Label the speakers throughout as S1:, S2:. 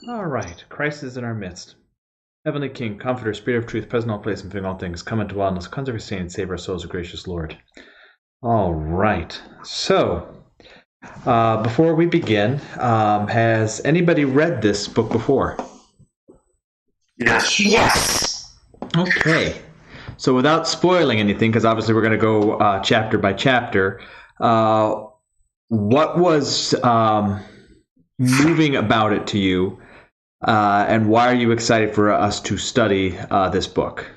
S1: All right. Christ is in our midst. Heavenly King, Comforter, Spirit of Truth, present in all places and filling all things, come into wildness, cleanse every sin, and save our souls, O gracious Lord. All right. So, before we begin, has anybody read this book before?
S2: Yes.
S3: Yes.
S1: Okay. So without spoiling anything, because obviously we're going to go chapter by chapter, what was moving about it to you, and why are you excited for us to study this book?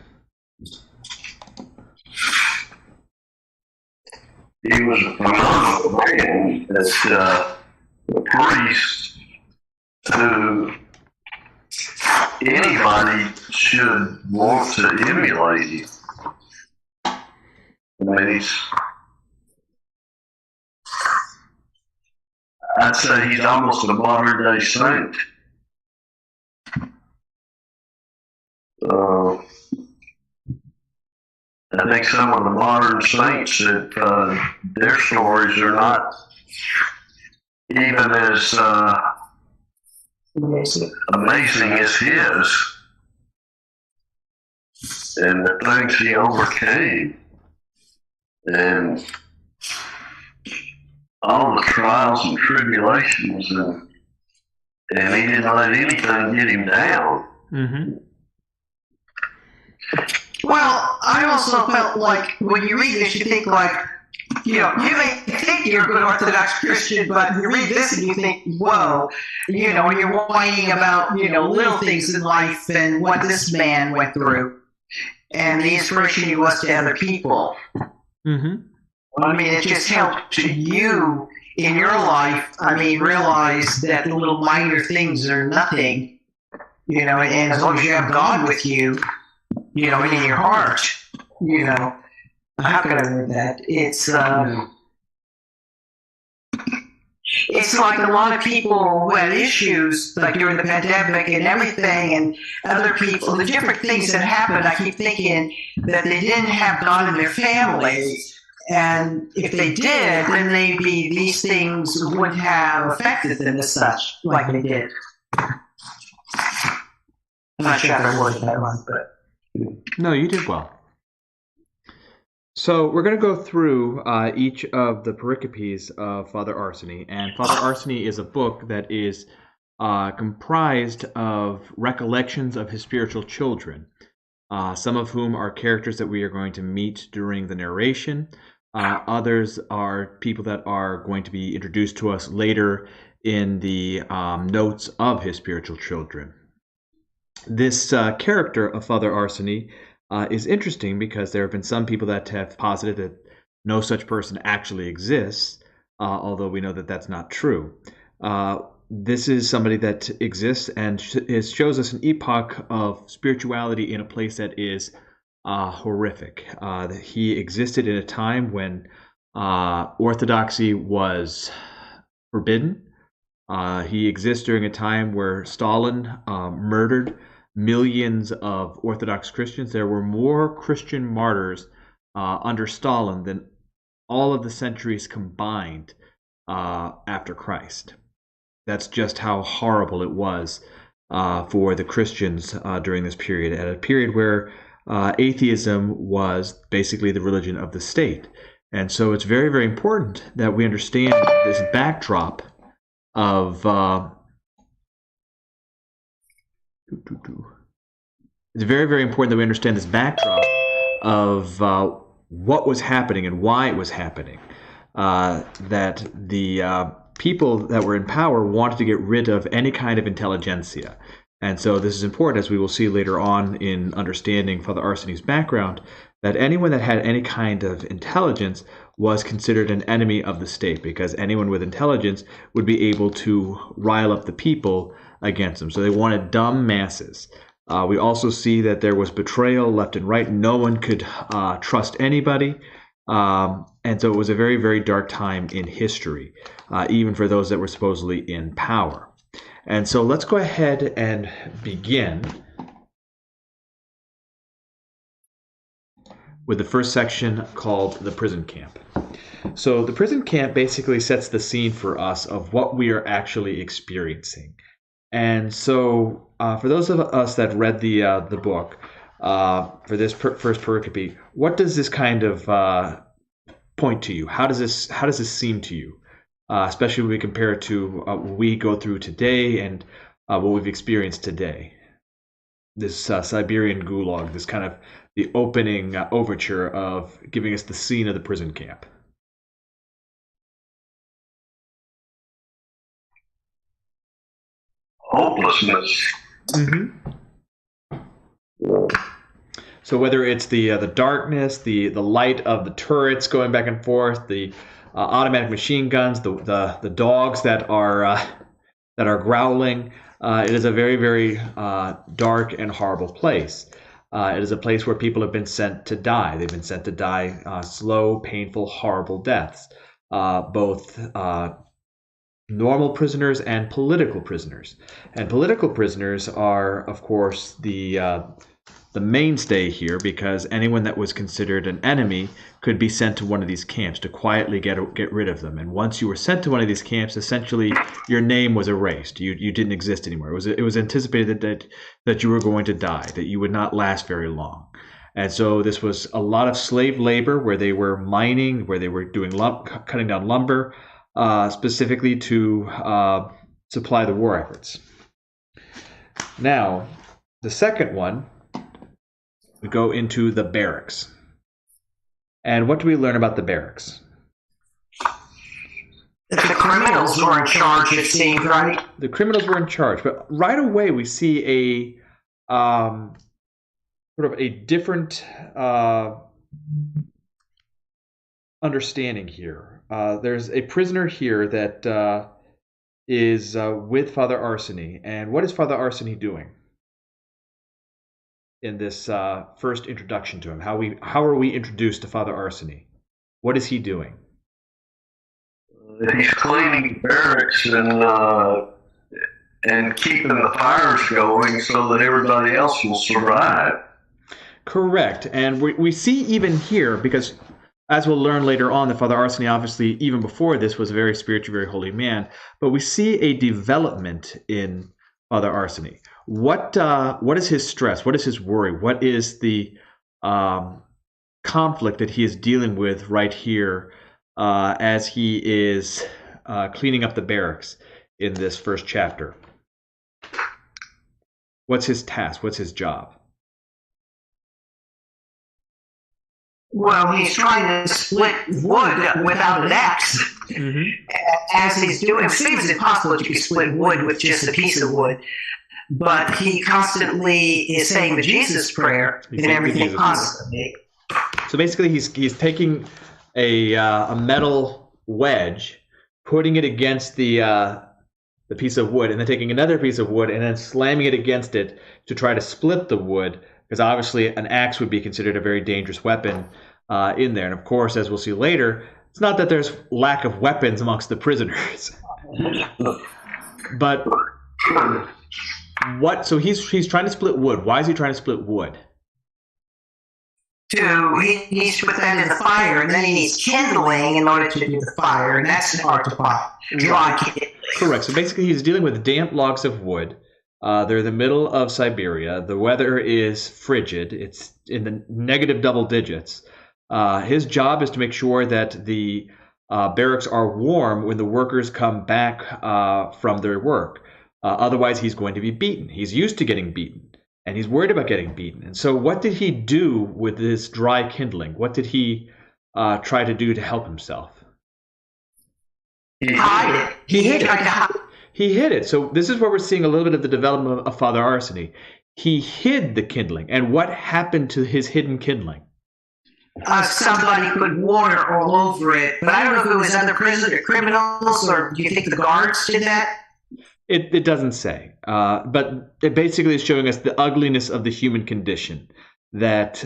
S2: He was a phenomenal man as a priest who anybody should want to emulate him. I mean, I'd say he's almost a modern day saint. I think some of the modern saints, that their stories are not even as amazing as his, and the things he overcame, and all the trials and tribulations, and he didn't let anything get him down.
S1: Mm-hmm.
S3: Well, I also felt like when you read this, you think like, you may think you're a good Orthodox Christian, but you read this and you think, whoa, and you're whining about, little things in life and what this man went through and the inspiration he was to other people.
S1: Mm-hmm.
S3: I mean, it just helped you in your life, realize that the little minor things are nothing, and as long as you have God with you, and in your heart, how can I word that? It's like a lot of people who had issues, like during the pandemic and everything, and other people, the different things that happened, I keep thinking that they didn't have God in their families. And if they did, then maybe these things wouldn't have affected them as such, like they did. I'm not sure how to word that one, but...
S1: No, you did well. So we're going to go through each of the pericopes of Father Arseny. And Father Arseny is a book that is comprised of recollections of his spiritual children, some of whom are characters that we are going to meet during the narration. Others are people that are going to be introduced to us later in the notes of his spiritual children. This character of Father Arseny is interesting because there have been some people that have posited that no such person actually exists, although we know that that's not true. This is somebody that exists and shows us an epoch of spirituality in a place that is horrific. He existed in a time when orthodoxy was forbidden. He exists during a time where Stalin murdered millions of Orthodox Christians. There were more Christian martyrs under Stalin than all of the centuries combined after Christ. That's just how horrible it was for the Christians during this period, at a period where atheism was basically the religion of the state. And so it's very, very important that we understand this backdrop of it's very, very important that we understand this backdrop of what was happening and why it was happening. That the people that were in power wanted to get rid of any kind of intelligentsia. And so this is important, as we will see later on in understanding Father Arseny's background, that anyone that had any kind of intelligence was considered an enemy of the state, because anyone with intelligence would be able to rile up the people against them. So they wanted dumb masses. We also see that there was betrayal left and right. No one could trust anybody. And so it was a very, very dark time in history, even for those that were supposedly in power. And so let's go ahead and begin with the first section called the prison camp. So the prison camp basically sets the scene for us of what we are actually experiencing. And so, for those of us that read the book for this first pericope, what does this kind of point to you? How does this seem to you, especially when we compare it to what we go through today and what we've experienced today? This Siberian gulag, this kind of the opening overture of giving us the scene of the prison camp.
S2: Hopelessness.
S1: Mm-hmm. So whether it's the darkness, the light of the turrets going back and forth, the automatic machine guns, the dogs that are growling, it is a very, very dark and horrible place. It is a place where people have been sent to die. They've been sent to die slow, painful, horrible deaths, both normal prisoners and political prisoners. And political prisoners are, of course, the mainstay here, because anyone that was considered an enemy could be sent to one of these camps to quietly get rid of them. And once you were sent to one of these camps, essentially your name was erased. You didn't exist anymore. It was anticipated that you were going to die, that you would not last very long. And so this was a lot of slave labor, where they were mining, where they were doing cutting down lumber, specifically to supply the war efforts. Now, the second one, we go into the barracks. And what do we learn about the barracks?
S3: The criminals were in charge, it seemed, right?
S1: The criminals were in charge, but right away we see a sort of a different understanding here. There's a prisoner here that is with Father Arseny. And what is Father Arseny doing in this first introduction to him? How are we introduced to Father Arseny? What is he doing?
S2: He's cleaning barracks and keeping the fires going so that everybody else will survive.
S1: Correct. And we see even here, because as we'll learn later on, that Father Arseny, obviously, even before this, was a very spiritual, very holy man. But we see a development in Father Arseny. What is his stress? What is his worry? What is the conflict that he is dealing with right here as he is cleaning up the barracks in this first chapter? What's his task? What's his job?
S3: Well, he's trying to split wood without an axe.
S1: Mm-hmm.
S3: As he's doing, it seems impossible to split wood with just a piece of wood. But he constantly is saying the Jesus prayer and everything constantly.
S1: So basically, he's taking a metal wedge, putting it against the piece of wood, and then taking another piece of wood and then slamming it against it to try to split the wood, because obviously an axe would be considered a very dangerous weapon in there. And of course, as we'll see later, it's not that there's lack of weapons amongst the prisoners, but so he's trying to split wood. Why is he trying to split wood?
S3: He needs to put that in the fire, and then he needs kindling in order to do the fire, and that's hard to find. Dry kindling.
S1: Correct. So basically, he's dealing with damp logs of wood. They're in the middle of Siberia. The weather is frigid. It's in the negative double digits. His job is to make sure that the barracks are warm when the workers come back from their work. Otherwise, he's going to be beaten. He's used to getting beaten, and he's worried about getting beaten. And so what did he do with this dry kindling? What did he try to do to help himself?
S3: Hide it. He hid it.
S1: He hid it. So this is where we're seeing a little bit of the development of Father Arseny. He hid the kindling. And what happened to his hidden kindling?
S3: Somebody put water all over it. But I don't know if it was other criminals, or do you think the guards did that?
S1: It doesn't say. But it basically is showing us the ugliness of the human condition. That,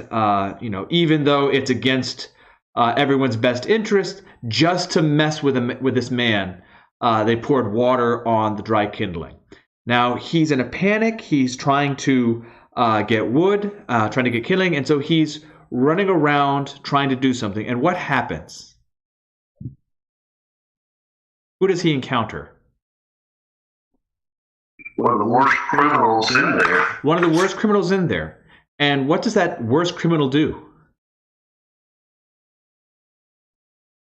S1: even though it's against everyone's best interest, just to mess with this man, they poured water on the dry kindling. Now, he's in a panic. He's trying to get wood, trying to get kindling, and so he's running around trying to do something. And what happens? Who does he encounter?
S2: one of the worst criminals in there.
S1: One of the worst criminals in there. And what does that worst criminal do?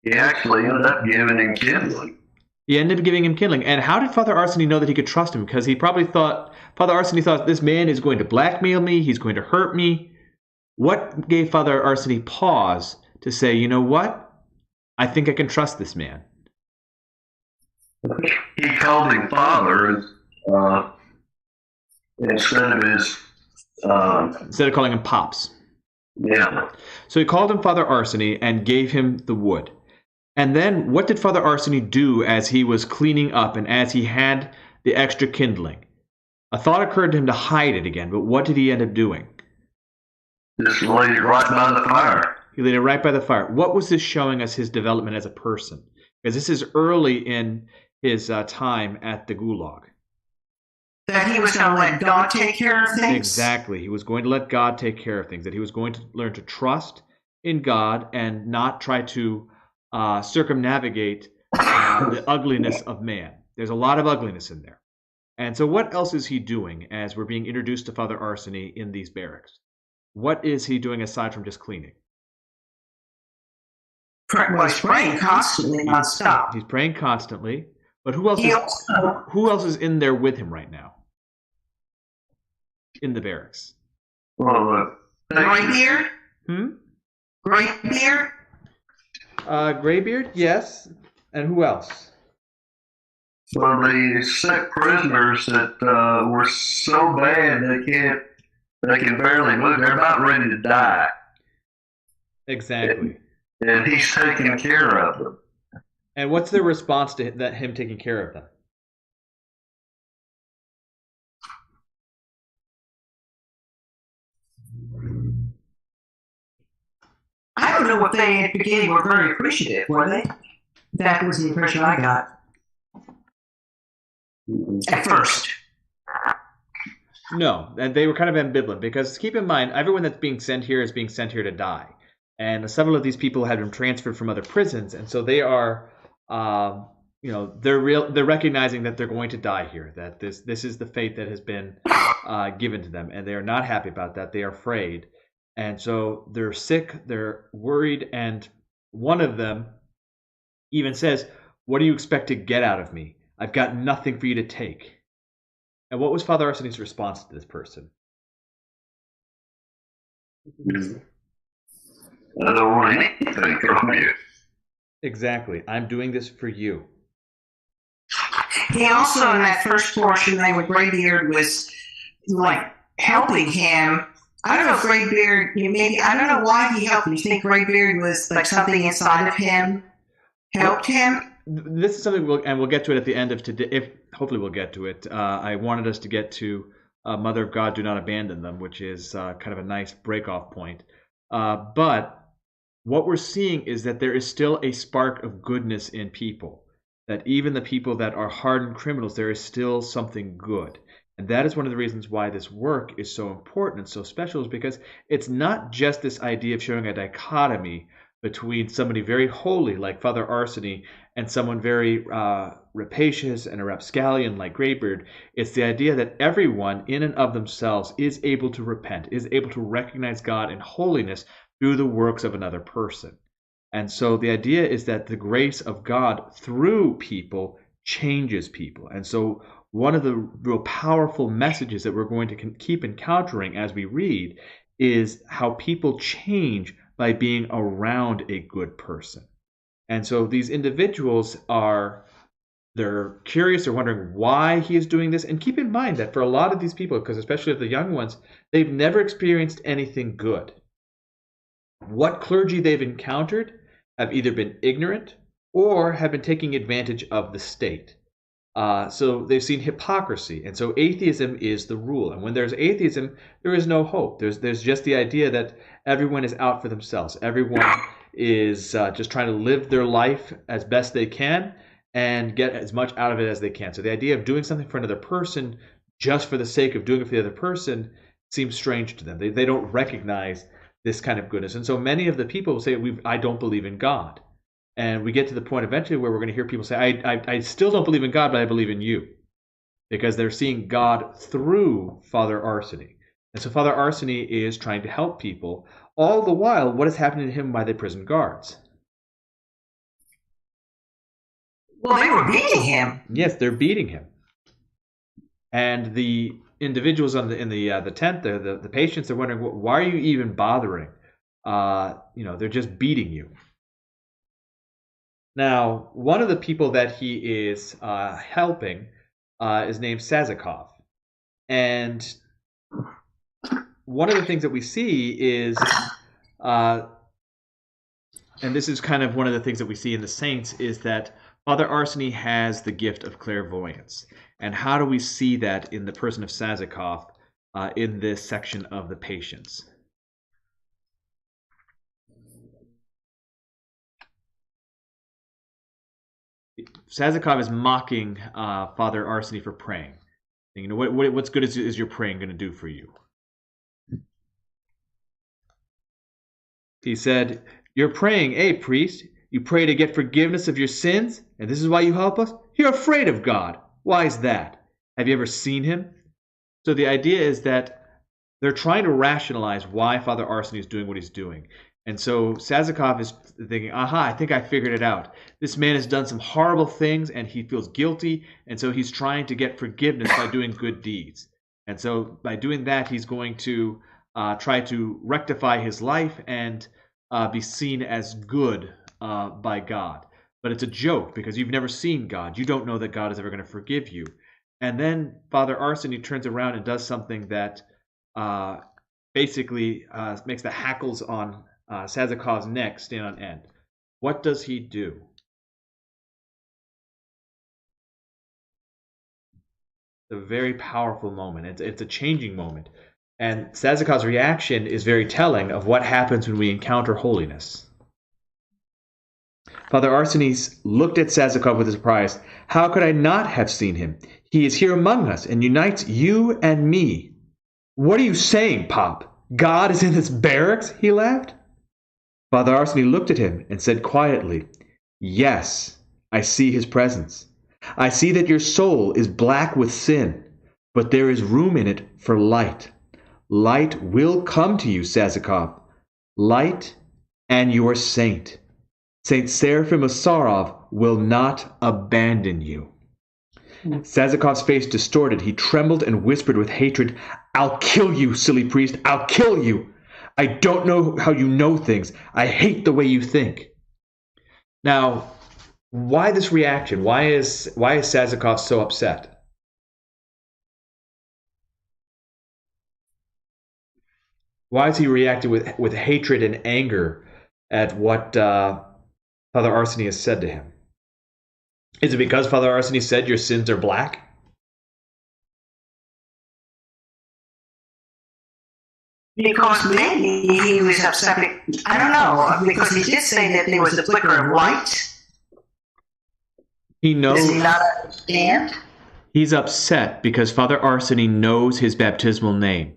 S2: He actually ended up giving him kindling.
S1: He ended up giving him kindling. And how did Father Arseny know that he could trust him? Because he probably thought, Father Arseny thought, this man is going to blackmail me, he's going to hurt me. What gave Father Arseny pause to say, you know what? I think I can trust this man.
S2: He called him father instead of his...
S1: instead of calling him Pops.
S2: Yeah.
S1: So he called him Father Arseny and gave him the wood. And then what did Father Arseny do as he was cleaning up and as he had the extra kindling? A thought occurred to him to hide it again, but what did he end up doing?
S2: Just laid it right by the fire.
S1: He laid it right by the fire. What was this showing us his development as a person? Because this is early in his time at the Gulag.
S3: That he was going to let God take care of things?
S1: Exactly. He was going to let God take care of things. That he was going to learn to trust in God and not try to circumnavigate the ugliness of man. There's a lot of ugliness in there. And so what else is he doing as we're being introduced to Father Arseny in these barracks? What is he doing aside from just cleaning?
S3: Well, he's praying constantly, nonstop.
S1: He's praying constantly. But who else is in there with him right now? In the barracks.
S2: Well,
S3: Graybeard?
S1: Hmm?
S3: Graybeard?
S1: Graybeard, yes. And who else?
S2: Well, the sick prisoners that were so bad they can barely move. They're about ready to die.
S1: Exactly.
S2: And he's taking care of them.
S1: And what's their response to him taking care of them?
S3: I don't know if they at the beginning were very appreciative, were they? That was the impression I got. At first.
S1: No, and they were kind of ambivalent because keep in mind, everyone that's being sent here is being sent here to die. And several of these people have been transferred from other prisons, and so they are, they're recognizing that they're going to die here. That this is the fate that has been given to them, and they are not happy about that. They are afraid, and so they're sick, they're worried, and one of them even says, "What do you expect to get out of me? I've got nothing for you to take." And what was Father Arseny's response to this person?
S2: I don't want anything from you.
S1: Exactly. I'm doing this for you.
S3: He also, in that first portion, when Graybeard was like helping him. I don't know if Graybeard, I don't know why he helped him. You think Graybeard was like something inside of him helped him?
S1: This is something we'll get to it at the end of today. Hopefully we'll get to it. I wanted us to get to Mother of God, Do Not Abandon Them, which is kind of a nice break-off point. But what we're seeing is that there is still a spark of goodness in people. That even the people that are hardened criminals, there is still something good. And that is one of the reasons why this work is so important and so special, is because it's not just this idea of showing a dichotomy between somebody very holy like Father Arseny and someone very rapacious and a rapscallion like Graybeard. It's the idea that everyone in and of themselves is able to repent, is able to recognize God in holiness through the works of another person. And so the idea is that the grace of God through people changes people. And so one of the real powerful messages that we're going to keep encountering as we read is how people change by being around a good person. And so these individuals they're curious, they're wondering why he is doing this. And keep in mind that for a lot of these people, because especially the young ones, they've never experienced anything good. What clergy they've encountered have either been ignorant or have been taking advantage of the state. So they've seen hypocrisy, and so atheism is the rule. And when there's atheism, there is no hope. There's just the idea that everyone is out for themselves. Everyone is just trying to live their life as best they can and get as much out of it as they can. So the idea of doing something for another person just for the sake of doing it for the other person seems strange to them. They don't recognize this kind of goodness. And so many of the people will say, I don't believe in God. And we get to the point eventually where we're going to hear people say, I still don't believe in God, but I believe in you. because they're seeing God through Father Arseny. And so Father Arseny is trying to help people. All the while, what is happening to him by the prison guards?
S3: Well, they were beating him.
S1: Yes, they're beating him. And the individuals in the tent there, the patients, are wondering, why are you even bothering? They're just beating you. Now, one of the people that he is helping is named Sazakov. And one of the things that we see is, and this is kind of one of the things that we see in the saints, is that Father Arseny has the gift of clairvoyance. And how do we see that in the person of Sazakov in this section of the Patience? Sazakov is mocking Father Arseny for praying. You know, what's good is your praying going to do for you? He said, "You're praying, priest? You pray to get forgiveness of your sins, and this is why you help us? You're afraid of God. Why is that? Have you ever seen him?" So the idea is that they're trying to rationalize why Father Arseny is doing what he's doing. And so Sazakov is thinking, aha, I think I figured it out. This man has done some horrible things and he feels guilty, and so he's trying to get forgiveness by doing good deeds. And so by doing that, he's going to try to rectify his life and be seen as good by God. But it's a joke, because you've never seen God. You don't know that God is ever going to forgive you. And then Father Arseny turns around and does something that basically makes the hackles on Sazakov's neck stand on end. What does he do? It's a very powerful moment. It's a changing moment. And Sazakov's reaction is very telling of what happens when we encounter holiness. Father Arseny looked at Sazakov with surprise. How could I not have seen him? He is here among us and unites you and me. What are you saying, Pop? God is in this barracks? He laughed. Father Arseny looked at him and said quietly, yes, I see his presence. I see that your soul is black with sin, but there is room in it for light. Light will come to you, Sazakov. Light and your saint. Saint Seraphim of Sarov will not abandon you. Sazakov's face distorted. He trembled and whispered with hatred, I'll kill you, silly priest. I'll kill you. I don't know how you know things. I hate the way you think. Now, why this reaction? Why is Sazakov so upset? Why is he reacting with hatred and anger at what Father Arseny has said to him? Is it because Father Arseny said your sins are black?
S3: Because maybe he was upset. I don't know, because he did say that there was a flicker of light.
S1: He knows.
S3: Does he not understand?
S1: He's upset because Father Arseny knows his baptismal name.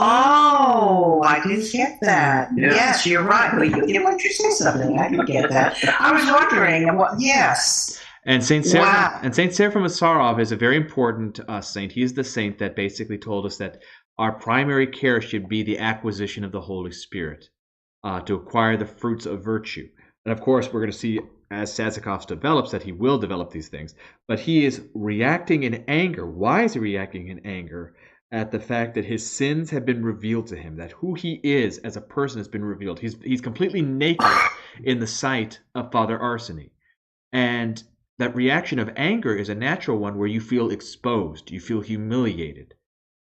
S3: Oh, I didn't get that. Yeah. Yes, you're right. But you want to say something? I didn't get that. I was wondering. Yes.
S1: And Saint Seraphim of Sarov is a very important saint. He is the saint that basically told us that our primary care should be the acquisition of the Holy Spirit, to acquire the fruits of virtue. And of course, we're going to see as Sazakov develops that he will develop these things. But he is reacting in anger. Why is he reacting in anger? At the fact that his sins have been revealed to him, that who he is as a person has been revealed. He's completely naked in the sight of Father Arseny. And that reaction of anger is a natural one where you feel exposed, you feel humiliated.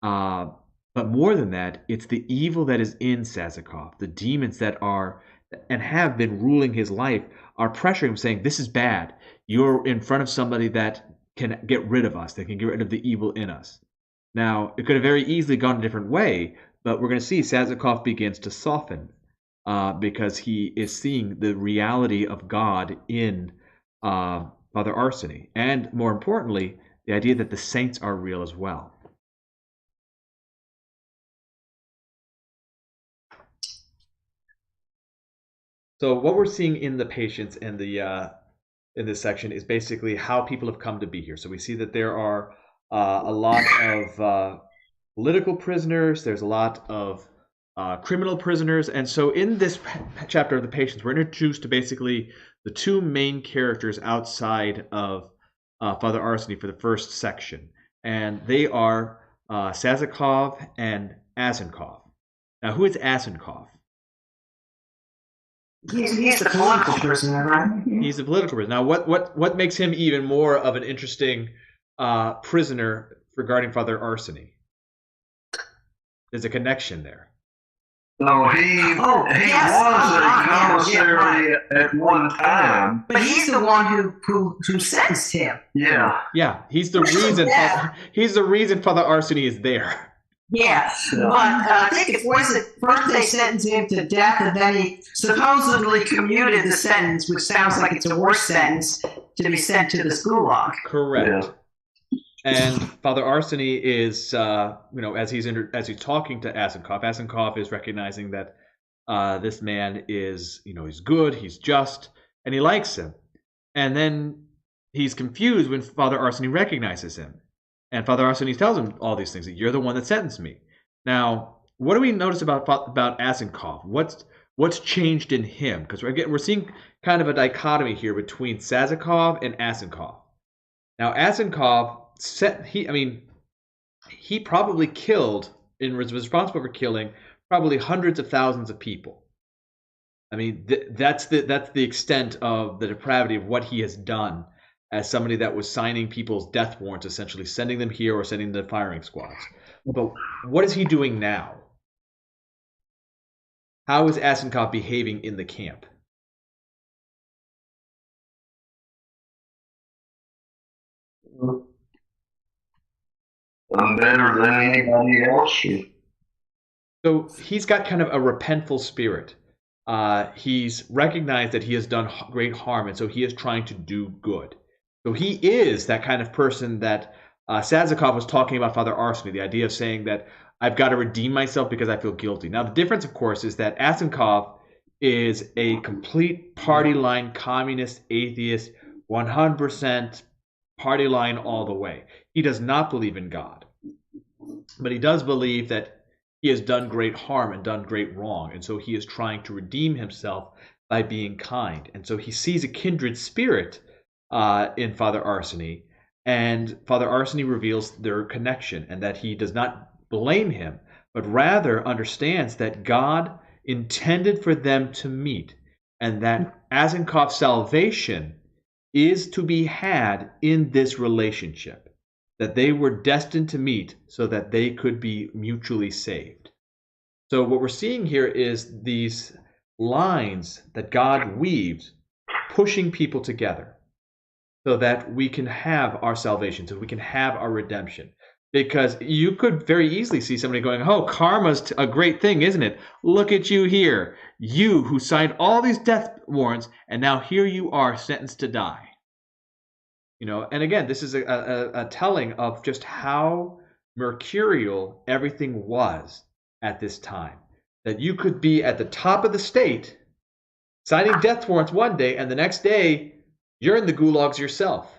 S1: But more than that, it's the evil that is in Sazakov, the demons that are and have been ruling his life are pressuring him, saying, this is bad. You're in front of somebody that can get rid of us, that can get rid of the evil in us. Now, it could have very easily gone a different way, but we're going to see Sazakov begins to soften because he is seeing the reality of God in Father Arseny. And more importantly, the idea that the saints are real as well. So what we're seeing in the Patience and the in this section is basically how people have come to be here. So we see that there are a lot of political prisoners. There's a lot of criminal prisoners. And so in this chapter of the Patience, we're introduced to basically the two main characters outside of Father Arseny for the first section. And they are Sazakov and Asenkov. Now, who is Asenkov?
S3: He's the political prisoner, right?
S1: He's a political prisoner. Now, what makes him even more of an interesting prisoner regarding Father Arseny? There's a connection there.
S2: So he was a commissary at one time.
S3: But he's the one who sentenced him.
S2: Yeah.
S1: Yeah, he's the reason. He's the reason Father Arseny is there.
S3: Yes, but I think it was first they sentenced him to death, and then he supposedly commuted the sentence, which sounds like it's a worse sentence, to be sent to the gulag.
S1: Correct. Yeah. And Father Arseny is, as he's talking to Asenkov is recognizing that this man is, he's good, he's just, and he likes him. And then he's confused when Father Arseny recognizes him. And Father Arseny tells him all these things, that you're the one that sentenced me. Now, what do we notice about Asenkov? What's changed in him? Because we're seeing kind of a dichotomy here between Sazakov and Asenkov. Now, Asenkov, he probably killed, and was responsible for killing probably hundreds of thousands of people. I mean, that's the extent of the depravity of what he has done as somebody that was signing people's death warrants, essentially sending them here or sending them to firing squads. But what is he doing now? How is Asenkov behaving in the camp?
S2: I'm better than anybody else.
S1: So he's got kind of a repentful spirit. He's recognized that he has done great harm, and so he is trying to do good. So he is that kind of person that Sazakov was talking about Father Arseny, the idea of saying that I've got to redeem myself because I feel guilty. Now, the difference, of course, is that Asenkov is a complete party line communist, atheist, 100% party line all the way. He does not believe in God, but he does believe that he has done great harm and done great wrong, and so he is trying to redeem himself by being kind. And so he sees a kindred spirit in Father Arseny, and Father Arseny reveals their connection, and that he does not blame him, but rather understands that God intended for them to meet, and that Asenkov's salvation is to be had in this relationship, that they were destined to meet so that they could be mutually saved. So what we're seeing here is these lines that God weaves, pushing people together, so that we can have our salvation, so we can have our redemption. Because you could very easily see somebody going, oh, karma's a great thing, isn't it? Look at you here. You who signed all these death warrants, and now here you are sentenced to die. And again, this is a telling of just how mercurial everything was at this time. That you could be at the top of the state, signing death warrants one day, and the next day, you're in the gulags yourself.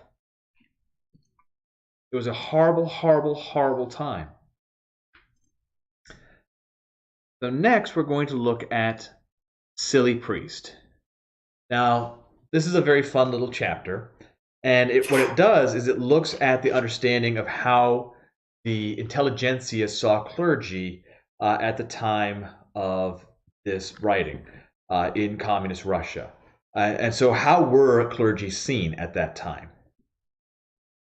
S1: It was a horrible, horrible, horrible time. So next, we're going to look at Silly Priest. Now, this is a very fun little chapter. And what it does is it looks at the understanding of how the intelligentsia saw clergy at the time of this writing in communist Russia. And so how were clergy seen at that time?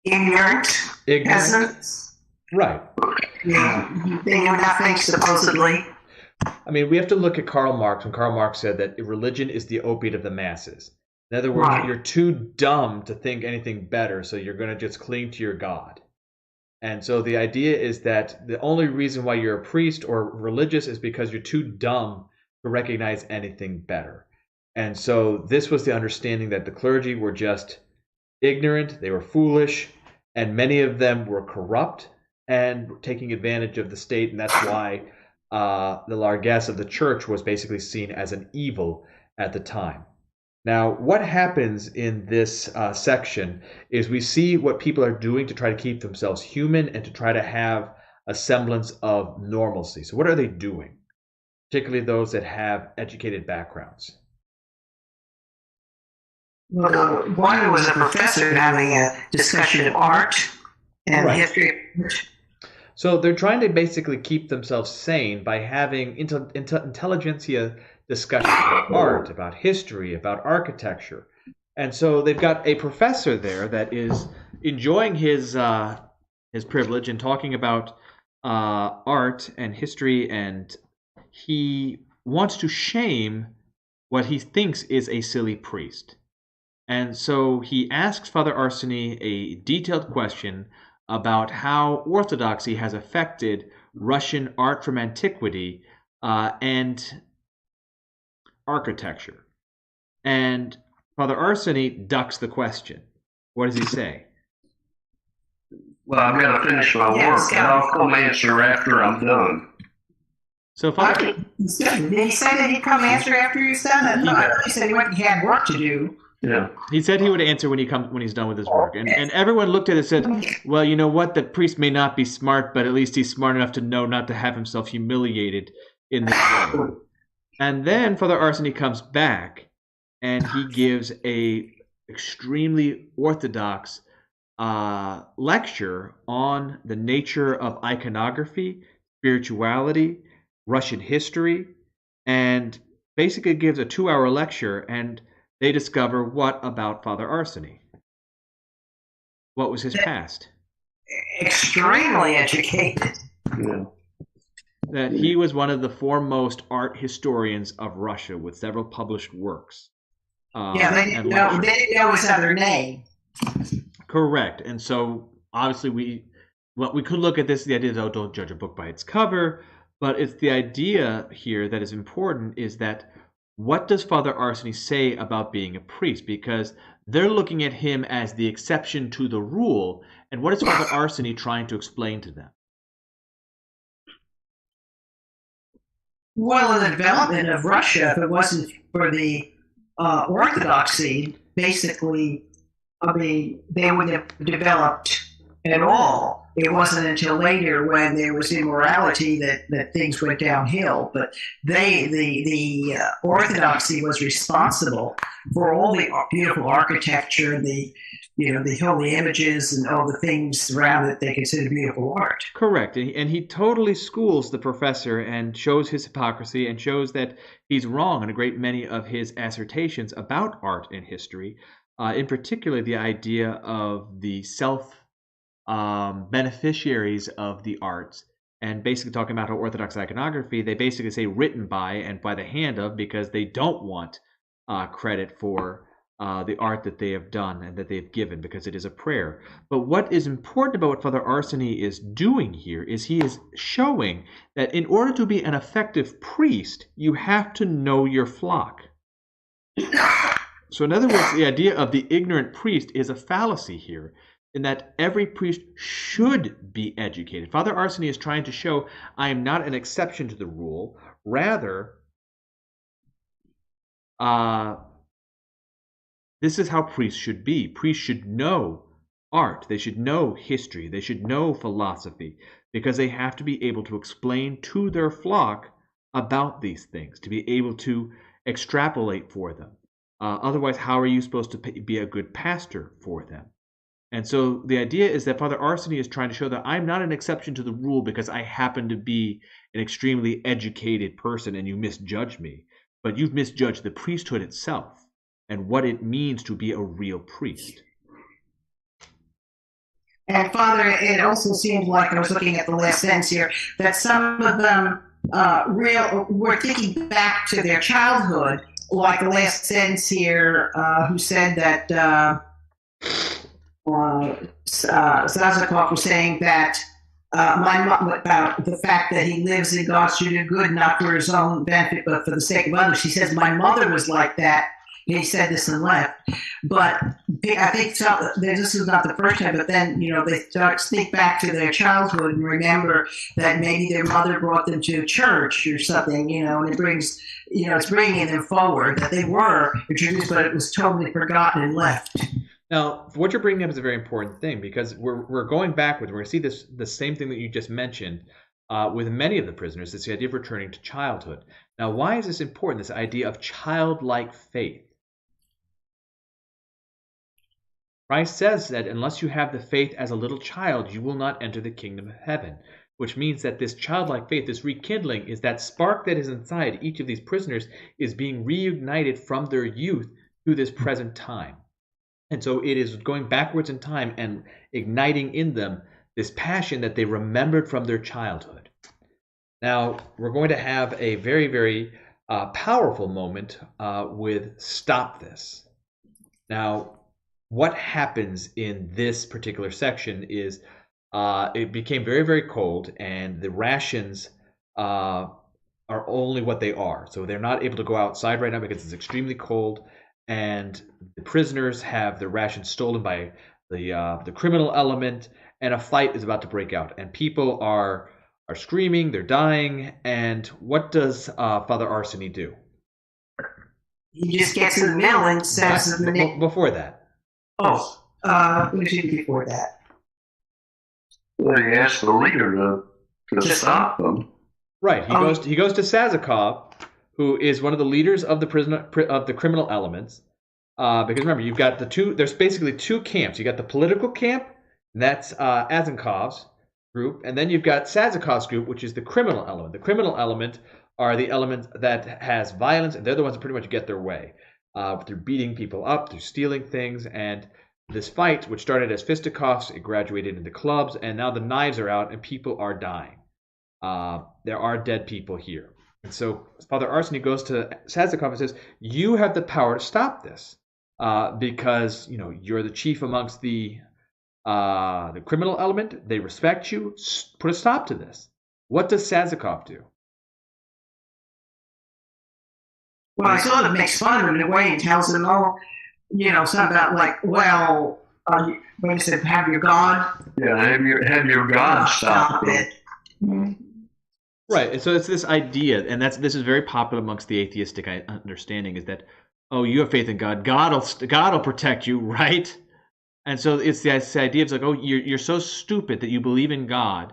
S3: Ignorant. Peasants.
S1: Right.
S3: Yeah. They knew nothing, supposedly.
S1: I mean, we have to look at Karl Marx, when Karl Marx said that religion is the opiate of the masses. In other words, You're too dumb to think anything better, so you're going to just cling to your God. And so the idea is that the only reason why you're a priest or religious is because you're too dumb to recognize anything better. And so this was the understanding that the clergy were just ignorant, they were foolish, and many of them were corrupt and taking advantage of the state. And that's why the largesse of the church was basically seen as an evil at the time. Now, what happens in this section is we see what people are doing to try to keep themselves human and to try to have a semblance of normalcy. So what are they doing? Particularly those that have educated backgrounds.
S3: Well, one was a professor having a discussion of art and history.
S1: So they're trying to basically keep themselves sane by having intelligentsia discussions about art, about history, about architecture. And so they've got a professor there that is enjoying his privilege and talking about art and history, and he wants to shame what he thinks is a silly priest. And so he asks Father Arseny a detailed question about how Orthodoxy has affected Russian art from antiquity and architecture. And Father Arseny ducks the question. What does he say?
S2: Well, I've got to finish my work, and I'll come answer after I'm done.
S1: So Father...
S3: Did he say that he'd come answer after he's done? He said he had work to do.
S2: Yeah.
S1: He said he would answer when he's done with his work. And everyone looked at it and said, well, you know what? The priest may not be smart, but at least he's smart enough to know not to have himself humiliated in this way. And then Father Arseny comes back and he gives a extremely orthodox lecture on the nature of iconography, spirituality, Russian history, and basically gives a 2-hour lecture, and they discover what about Father Arseny? What was his past?
S3: Extremely educated.
S2: Yeah.
S1: That he was one of the foremost art historians of Russia with several published works.
S3: They didn't know his other name.
S1: Correct. And so obviously we could look at this, the idea that don't judge a book by its cover, but it's the idea here that is important is that what does Father Arseny say about being a priest? Because they're looking at him as the exception to the rule. And what is Father Arseny trying to explain to them?
S3: Well, in the development of Russia, if it wasn't for the Orthodoxy, basically, they wouldn't have developed at all. It wasn't until later when there was immorality that things went downhill. But the Orthodoxy was responsible for all the beautiful architecture, the holy images and all the things around it they consider beautiful art.
S1: Correct. And he totally schools the professor and shows his hypocrisy and shows that he's wrong in a great many of his assertions about art and history, in particular the idea of the beneficiaries of the arts, and basically talking about how Orthodox iconography, they basically say written by and by the hand of, because they don't want credit for the art that they have done and that they've given, because it is a prayer. But what is important about what Father Arseny is doing here is he is showing that in order to be an effective priest, you have to know your flock. So in other words, the idea of the ignorant priest is a fallacy here, in that every priest should be educated. Father Arseny is trying to show I am not an exception to the rule. Rather, this is how priests should be. Priests should know art. They should know history. They should know philosophy, because they have to be able to explain to their flock about these things, to be able to extrapolate for them. Otherwise, how are you supposed to be a good pastor for them? And so the idea is that Father Arseny is trying to show that I'm not an exception to the rule because I happen to be an extremely educated person and you misjudge me, but you've misjudged the priesthood itself and what it means to be a real priest.
S3: And Father, it also seems like, I was looking at the last sentence here, that some of them were thinking back to their childhood, like the last sentence here, who said that Zazakov was saying that about the fact that he lives in God's to do good, not for his own benefit, but for the sake of others. He says, my mother was like that. he said this and left. But I think this is not the first time, but then, they start to think back to their childhood and remember that maybe their mother brought them to church or something, and it brings, it's bringing them forward, that they were introduced, but it was totally forgotten and left.
S1: Now, what you're bringing up is a very important thing, because we're going backwards. We're going to see the same thing that you just mentioned with many of the prisoners. It's the idea of returning to childhood. Now, why is this important, this idea of childlike faith? Christ says that unless you have the faith as a little child, you will not enter the kingdom of heaven, which means that this childlike faith, this rekindling, is that spark that is inside each of these prisoners is being reunited from their youth to this present time. And so it is going backwards in time and igniting in them this passion that they remembered from their childhood. Now, we're going to have a very, very powerful moment with Stop This. Now, what happens in this particular section is it became very, very cold, and the rations are only what they are. So they're not able to go outside right now because it's extremely cold. And the prisoners have their rations stolen by the criminal element, and a fight is about to break out. And people are screaming, they're dying. And what does Father Arseny do?
S3: He just gets in the middle and says...
S1: Before that.
S3: What did before that?
S2: Well, he asked the leader to stop them. Right.
S1: He goes to Sazakov, who is one of the leaders of the criminal elements. Because remember, you've got there's basically two camps. You got the political camp, and that's Azenkov's group, and then you've got Sazakov's group, which is the criminal element. The criminal element are the element that has violence, and they're the ones that pretty much get their way through beating people up, through stealing things. And this fight, which started as fisticuffs, it graduated into clubs, and now the knives are out and people are dying. There are dead people here. And so Father Arseny goes to Sazakov and says, you have the power to stop this because you're the chief amongst the criminal element. They respect you. Put a stop to this. What does Sazakov do?
S3: Well, I sort of makes fun of him in a way and tells him, something about when he said, have your God.
S2: Yeah, have your God stop it.
S1: Right, and so it's this idea, and this is very popular amongst the atheistic understanding, is that, you have faith in God, God will protect you, right? And so it's this idea of like, you're so stupid that you believe in God.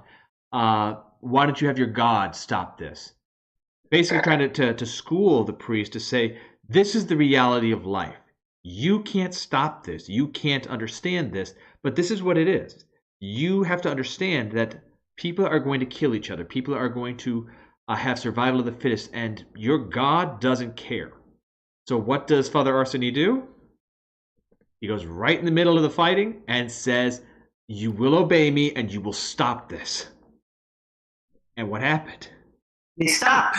S1: Why don't you have your God stop this? Basically trying to school the priest to say, this is the reality of life. You can't stop this. You can't understand this, but this is what it is. You have to understand that people are going to kill each other. People are going to have survival of the fittest, and your God doesn't care. So what does Father Arseny do? He goes right in the middle of the fighting and says, you will obey me and you will stop this. And what happened?
S3: They stopped.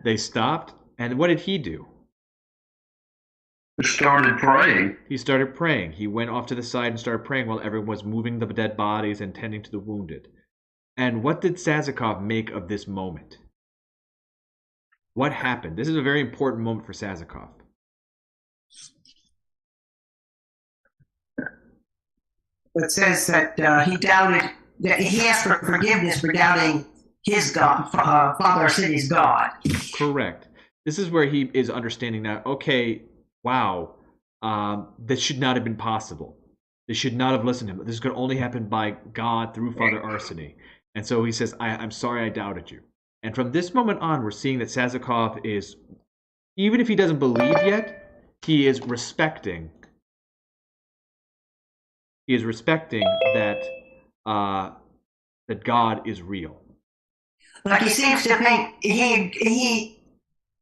S1: They stopped. And what did he do?
S2: He started praying.
S1: He started praying. He went off to the side and started praying while everyone was moving the dead bodies and tending to the wounded. And what did Sazakov make of this moment? What happened? This is a very important moment for Sazakov.
S3: It says that he doubted, that he asked for forgiveness for doubting his God, Father Arseny's God.
S1: Correct. This is where he is understanding that, okay, wow, this should not have been possible. They should not have listened to him. This could only happen by God through Father Arseny. And so he says, I'm sorry I doubted you. And from this moment on, we're seeing that Sazakov is, even if he doesn't believe yet, he is respecting that that God is real.
S3: Like he seems to think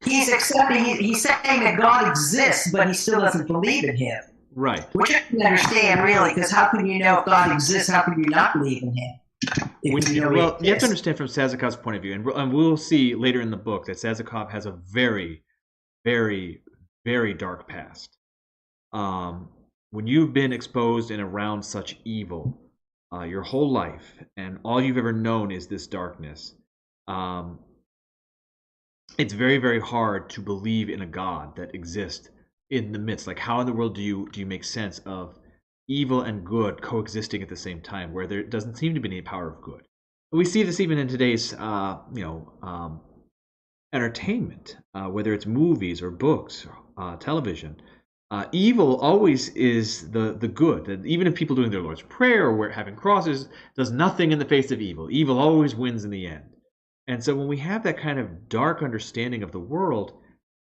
S3: he's accepting. He's saying that God exists, but he still doesn't believe in him.
S1: Right.
S3: Which I can understand, really, because how can you know if God exists? How can you not believe in him?
S1: You have to understand from Sazakov's point of view, and we'll see later in the book that Sazakov has a very, very, very dark past. When you've been exposed and around such evil your whole life, and all you've ever known is this darkness, it's very, very hard to believe in a God that exists in the midst. Like, how in the world do you make sense of evil and good coexisting at the same time, where there doesn't seem to be any power of good? We see this even in today's, entertainment, whether it's movies or books, television. Evil always is the good. And even if people doing their Lord's Prayer or having crosses does nothing in the face of evil. Evil always wins in the end. And so when we have that kind of dark understanding of the world,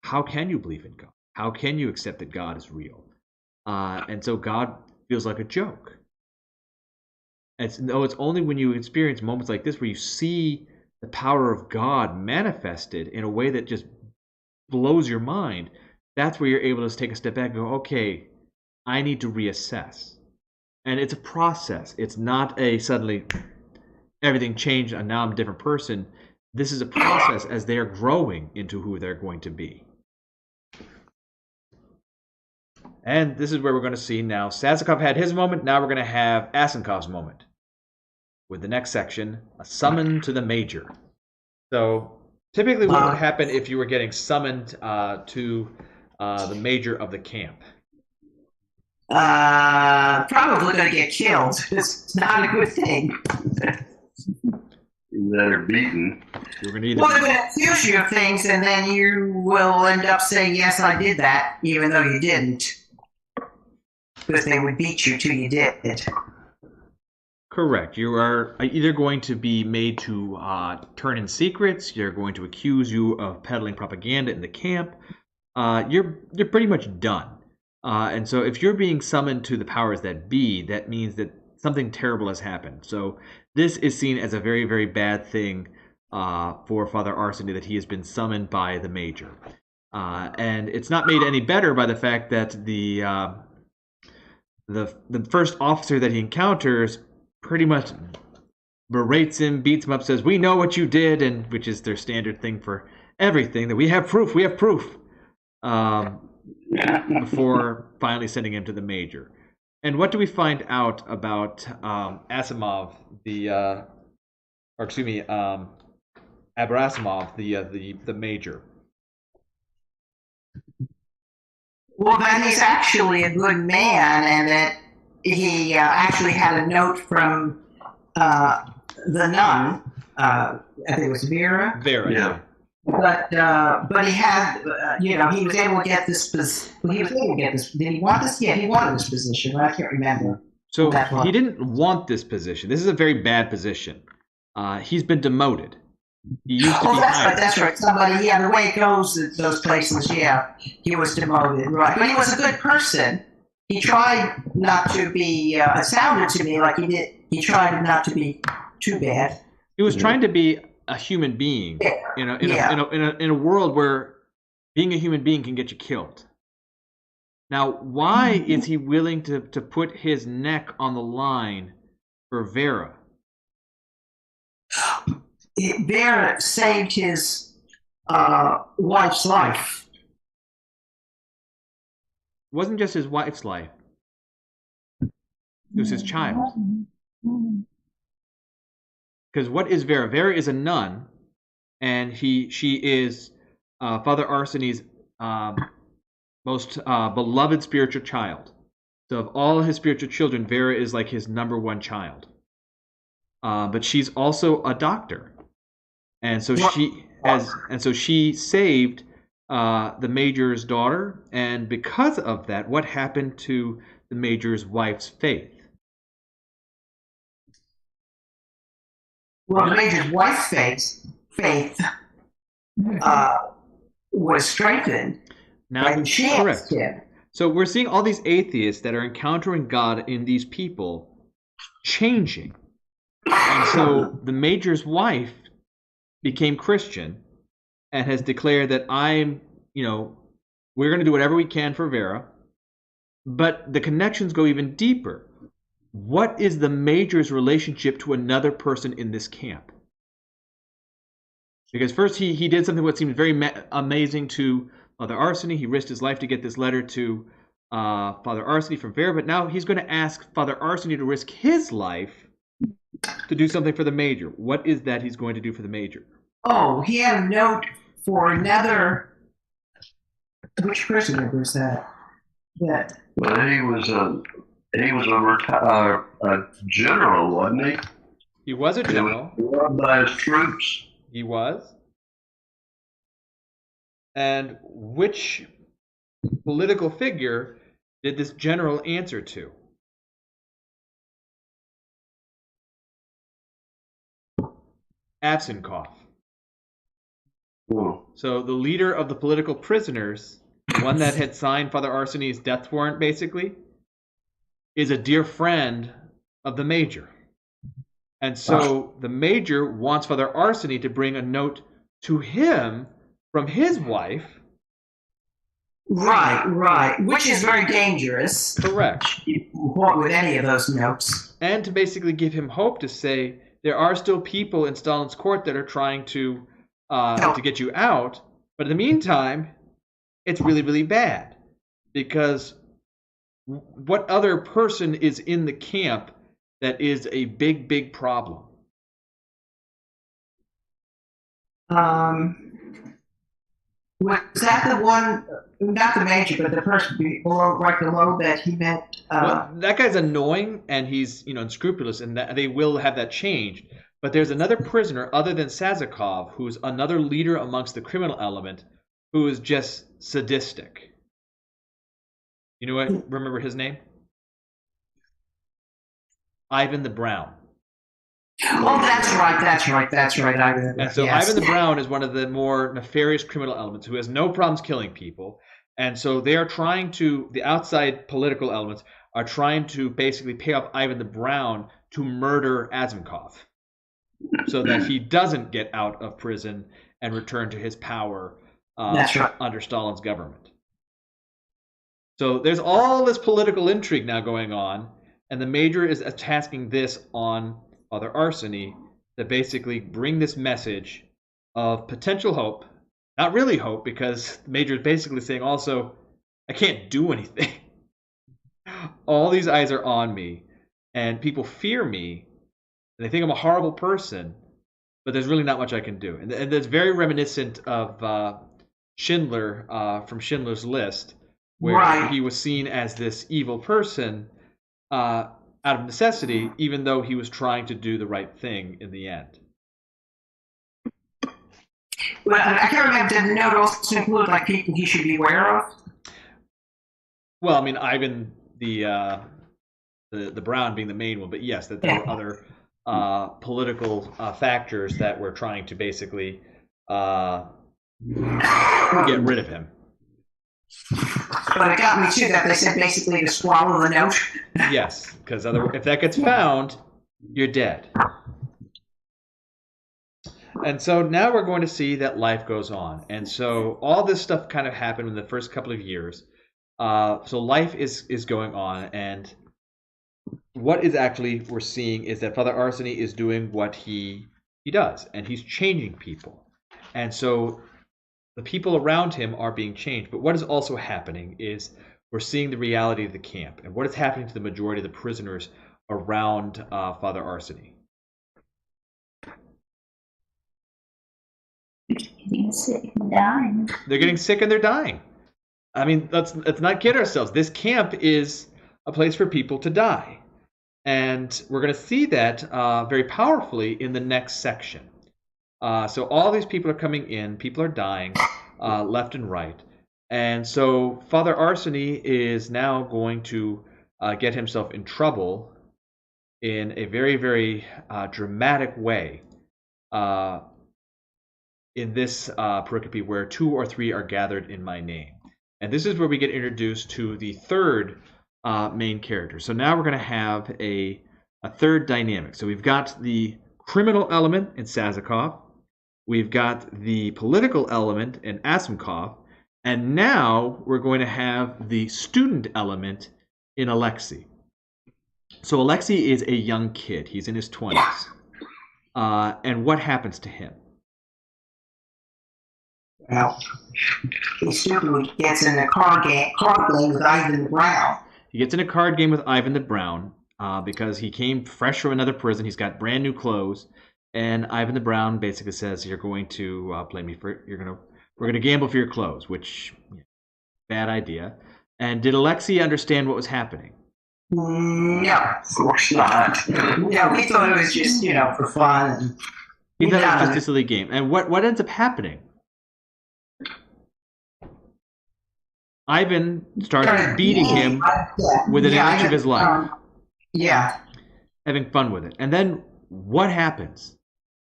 S1: how can you believe in God? How can you accept that God is real? And so God feels like a joke. It's only when you experience moments like this where you see the power of God manifested in a way that just blows your mind, that's where you're able to take a step back and go, okay, I need to reassess. And it's a process. It's not a suddenly everything changed and now I'm a different person. This is a process as they are growing into who they're going to be. And this is where we're going to see now Sazakov had his moment. Now we're going to have Asenkov's moment with the next section, a summon to the major. So typically what would happen if you were getting summoned to the major of the camp?
S3: Probably going to get killed. It's not a good thing.
S2: They're beaten.
S1: You're going to
S3: Well, they're going to accuse you of things, and then you will end up saying, yes, I did that, even though you didn't. Because they would beat you till you did it.
S1: Correct. You are either going to be made to turn in secrets, you're going to accuse you of peddling propaganda in the camp. You're pretty much done. And so if you're being summoned to the powers that be, that means that something terrible has happened. So this is seen as a very, very bad thing for Father Arseny, that he has been summoned by the major. And it's not made any better by the fact that the first officer that he encounters pretty much berates him, beats him up, says, "We know what you did," and which is their standard thing for everything, that we have proof, before finally sending him to the major. And what do we find out about Asimov, Aberasimov, the major?
S3: Well, that he's actually a good man, and that he actually had a note from the nun. I think it was Vera.
S1: Vera, yeah.
S3: But he had, he was able to get this. He was able to get this. Did he want this? Yeah, he wanted this position, but I can't remember.
S1: So he didn't want this position. This is a very bad position. He's been demoted. He used to be hired.
S3: That's right. Somebody, the way it goes at those places, he was demoted, right? But he was a good person. He tried not to be. It sounded to me like he did. He tried not to be too bad.
S1: He was trying to be a human being in a world where being a human being can get you killed. Now, why is he willing to put his neck on the line for Vera?
S3: Vera saved his wife's life.
S1: It wasn't just his wife's life. It was his child. Because what is Vera? Vera is a nun, and she is Father Arseny's most beloved spiritual child. So of all his spiritual children, Vera is like his number one child. But she's also a doctor, and so she saved the major's daughter. And because of that, what happened to the major's wife's faith?
S3: Well, the major's wife's faith was strengthened.
S1: Now, correct. So we're seeing all these atheists that are encountering God in these people changing. And so the major's wife became Christian and has declared that we're going to do whatever we can for Vera. But the connections go even deeper. What is the major's relationship to another person in this camp? Because first he did something that seemed very amazing to Father Arseny. He risked his life to get this letter to Father Arseny from Vera, but now he's going to ask Father Arseny to risk his life to do something for the major. What is that he's going to do for the major?
S3: Oh, he had a note for another. Which prisoner was that? That.
S2: Well, he was a general, wasn't he?
S1: He was a general.
S2: He was by his troops.
S1: He was. And which political figure did this general answer to? Avsenkov.
S2: Oh.
S1: So the leader of the political prisoners, the one that had signed Father Arseny's death warrant, basically, is a dear friend of the major. And so the major wants Father Arseny to bring a note to him from his wife.
S3: Right. Which is very dangerous.
S1: Correct.
S3: What with any of those notes?
S1: And to basically give him hope, to say there are still people in Stalin's court that are trying to get you out, but in the meantime, it's really, really bad, because what other person is in the camp that is a big, big problem?
S3: Was that the one, not the major, but the person below, right below that he met?
S1: Well, that guy's annoying, and he's unscrupulous, and that they will have that changed. But there's another prisoner other than Sazakov, who's another leader amongst the criminal element, who is just sadistic. You know what? Remember his name? Ivan the Brown.
S3: Oh, that's right.
S1: And so yes. Ivan the Brown is one of the more nefarious criminal elements who has no problems killing people. And so they are trying to, the outside political elements are trying to basically pay off Ivan the Brown to murder Avsenkov, so that he doesn't get out of prison and return to his power under Stalin's government. So there's all this political intrigue now going on, and the major is tasking this on Father Arseny to basically bring this message of potential hope. Not really hope, because the major is basically saying also, I can't do anything. All these eyes are on me, and people fear me, and they think I'm a horrible person, but there's really not much I can do. And that's very reminiscent of Schindler from Schindler's List, where he was seen as this evil person out of necessity, even though he was trying to do the right thing in the end.
S3: Well, I can't remember, did the note also include like people he should be aware of?
S1: Well, I mean, Ivan the Brown being the main one, but yes, that there were other political factors that were trying to basically get rid of him.
S3: But it got me too that they said basically to swallow the note.
S1: Yes, because if that gets found, you're dead. And so now we're going to see that life goes on. And so all this stuff kind of happened in the first couple of years. So life is going on, and what is actually we're seeing is that Father Arseny is doing what he does, and he's changing people. And so the people around him are being changed. But what is also happening is we're seeing the reality of the camp, and what is happening to the majority of the prisoners around Father Arseny.
S4: Getting sick and dying.
S1: They're getting sick and they're dying. I mean, let's not kid ourselves. This camp is a place for people to die. And we're going to see that very powerfully in the next section. So all these people are coming in. People are dying left and right. And so Father Arseny is now going to get himself in trouble in a very, very dramatic way in this pericope where 2 or 3 are gathered in my name. And this is where we get introduced to the third main character. So now we're going to have a third dynamic. So we've got the criminal element in Sazakov. We've got the political element in Avsenkov. And now we're going to have the student element in Alexei. So Alexei is a young kid. He's in his 20s. And what happens to him?
S3: Well, he stupidly gets in a card game with Ivan the Brown.
S1: He gets in a card game with Ivan the Brown because he came fresh from another prison. He's got brand new clothes. And Ivan the Brown basically says, "You're going to blame me for we're gonna gamble for your clothes," which bad idea. And did Alexei understand what was happening?
S3: No,
S2: Of course not.
S3: no, he thought it was just, for fun.
S1: He thought it was
S3: Yeah.
S1: just a silly game. And what ends up happening? Ivan starts beating him with an inch of his life,
S3: Yeah.
S1: having fun with it. And then what happens?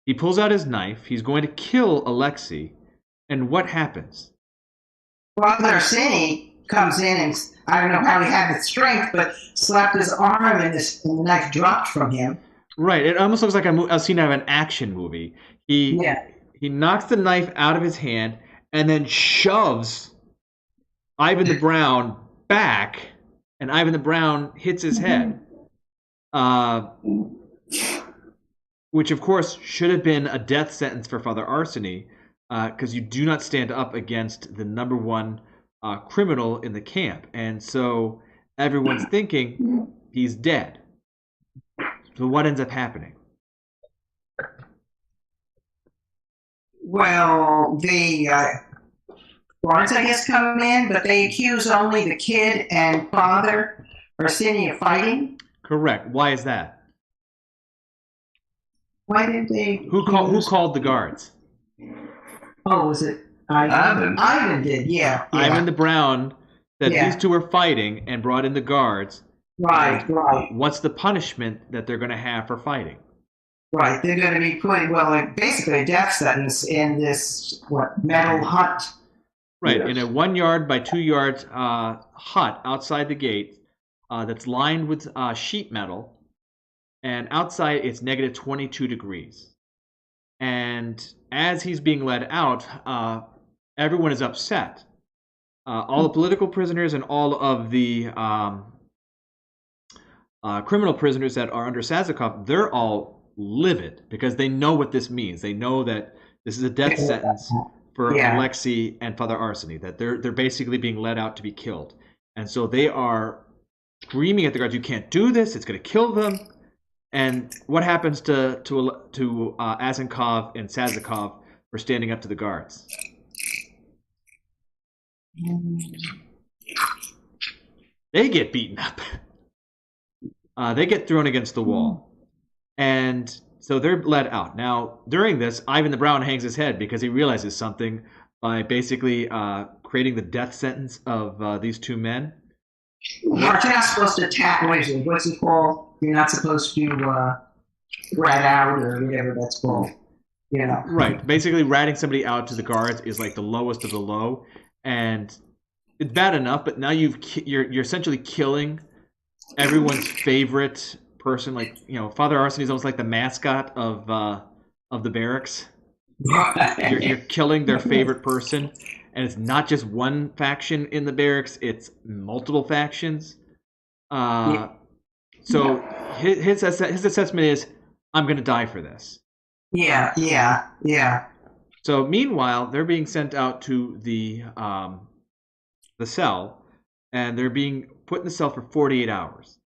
S1: He pulls out his knife. He's going to kill Alexei. And what happens?
S3: Father Arseny comes in and I don't know how he had the strength, but slapped his arm and the knife dropped from him.
S1: Right. It almost looks like a scene out of an action movie. He knocks the knife out of his hand and then shoves Ivan the Brown back, and Ivan the Brown hits his head. Which, of course, should have been a death sentence for Father Arseny, because you do not stand up against the number one criminal in the camp. And so everyone's thinking he's dead. So what ends up happening?
S3: Well, the guards, I guess, come in, but they accuse only the kid and Father Arseny of fighting.
S1: Correct. Why is that?
S3: Why did they?
S1: Who called the guards?
S3: Oh, was it Ivan? Ivan did, yeah.
S1: Ivan the Brown said
S3: Yeah.
S1: these two were fighting and brought in the guards.
S3: Right.
S1: What's the punishment that they're going to have for fighting?
S3: Right. They're going to be put, basically a death sentence in this, metal hut.
S1: Right,
S2: Yes.
S1: in a 1 yard by 2 yards hut outside the gate that's lined with sheet metal. And outside it's negative 22 degrees. And as he's being led out, everyone is upset. All the political prisoners and all of the criminal prisoners that are under Sazakov, they're all livid because they know what this means. They know that this is a death sentence for Alexei and Father Arseny, that they're basically being led out to be killed. And so they are screaming at the guards, "You can't do this, it's going to kill them." And what happens to Azenkov and Sazakov for standing up to the guards? They get beaten up. They get thrown against the wall. And so they're led out. Now, during this, Ivan the Brown hangs his head because he realizes something by basically creating the death sentence of these two men.
S3: You're not supposed to attack, what's it called? You're not supposed to rat out or whatever that's called.
S1: Right. Basically, ratting somebody out to the guards is like the lowest of the low. And it's bad enough, but now you're essentially killing everyone's favorite person. Like, Father Arseny is almost like the mascot of the barracks. You're killing their favorite person, and it's not just one faction in the barracks; it's multiple factions. So his assessment is, "I'm going to die for this."
S3: Yeah.
S1: So meanwhile, they're being sent out to the cell, and they're being put in the cell for 48 hours.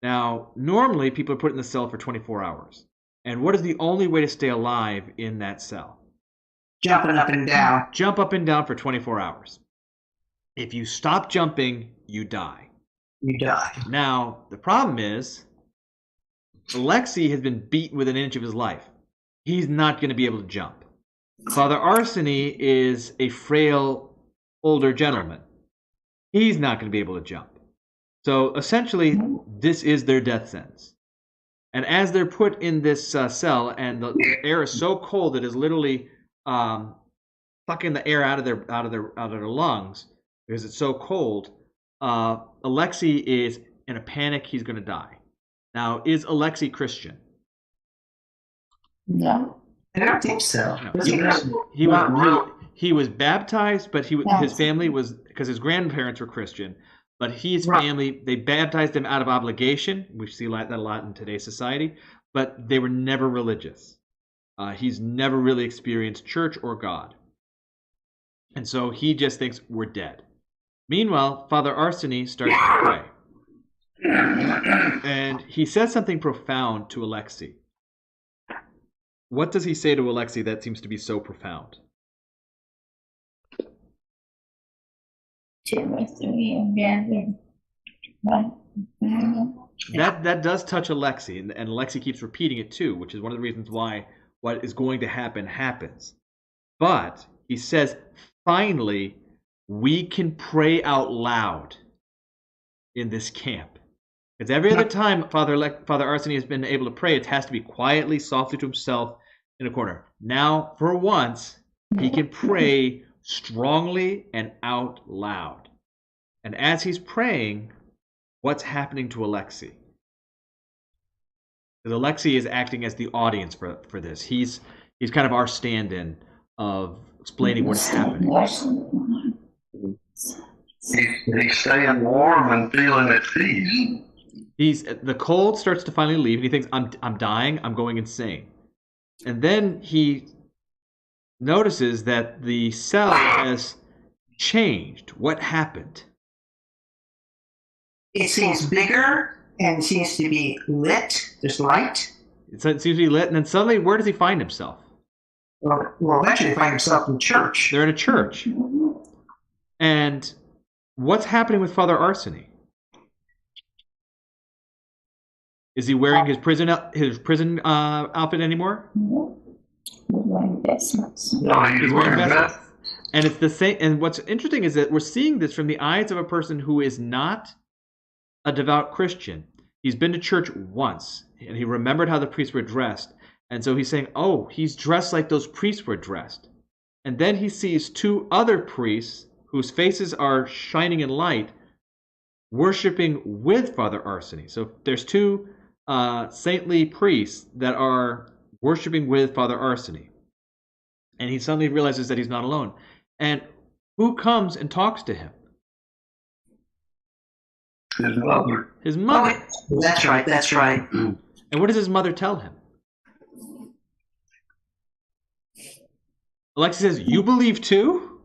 S1: Now, normally people are put in the cell for 24 hours. And what is the only way to stay alive in that cell?
S3: Jumping up and down.
S1: Jump up and down for 24 hours. If you stop jumping, you die.
S3: You die.
S1: Now, the problem is, Alexei has been beaten with an inch of his life. He's not going to be able to jump. Father Arseny is a frail, older gentleman. He's not going to be able to jump. So essentially, this is their death sentence. And as they're put in this cell, and the air is so cold that it's literally sucking the air out of their lungs because it's so cold, Alexei is in a panic. He's going to die. Now, is Alexei Christian?
S4: No.
S3: I don't think so.
S1: No. He was baptized, but his family was, because his grandparents were Christian, but his family, they baptized him out of obligation. We see that a lot in today's society, but they were never religious. He's never really experienced church or God. And so he just thinks we're dead. Meanwhile, Father Arseny starts to pray. And he says something profound to Alexei. what does he say to Alexei that seems to be so profound?
S4: 2 or 3 are gathered. Right.
S1: That does touch Alexei, and Alexei keeps repeating it too, which is one of the reasons why what is going to happen happens. But he says, finally, we can pray out loud in this camp. Because every other time Father Arseny has been able to pray, it has to be quietly, softly to himself in a corner. Now, for once, he can pray strongly and out loud. And as he's praying, what's happening to Alexei? Because Alexei is acting as the audience for this. He's kind of our stand-in of explaining what's happening.
S2: He's staying warm and feeling at peace.
S1: The cold starts to finally leave, and he thinks, I'm dying, I'm going insane. And then he notices that the cell has changed. What happened?
S3: It seems bigger and seems to be lit. There's light.
S1: It seems to be lit, and then suddenly, where does he find himself?
S3: Well, eventually he finds himself in church.
S1: They're in a church. And what's happening with Father Arseny? Is he wearing his prison outfit anymore?
S4: We're wearing vestments.
S2: No, he's wearing vestments.
S1: And it's the same. And what's interesting is that we're seeing this from the eyes of a person who is not a devout Christian. He's been to church once, and he remembered how the priests were dressed. And so he's saying, oh, he's dressed like those priests were dressed. And then he sees 2 other priests whose faces are shining in light, worshiping with Father Arseny. So there's 2 saintly priests that are worshiping with Father Arseny. And he suddenly realizes that he's not alone. And who comes and talks to him?
S2: His mother.
S1: His mother.
S3: Oh, that's right, that's right.
S1: And what does his mother tell him? Alexei says, you believe too?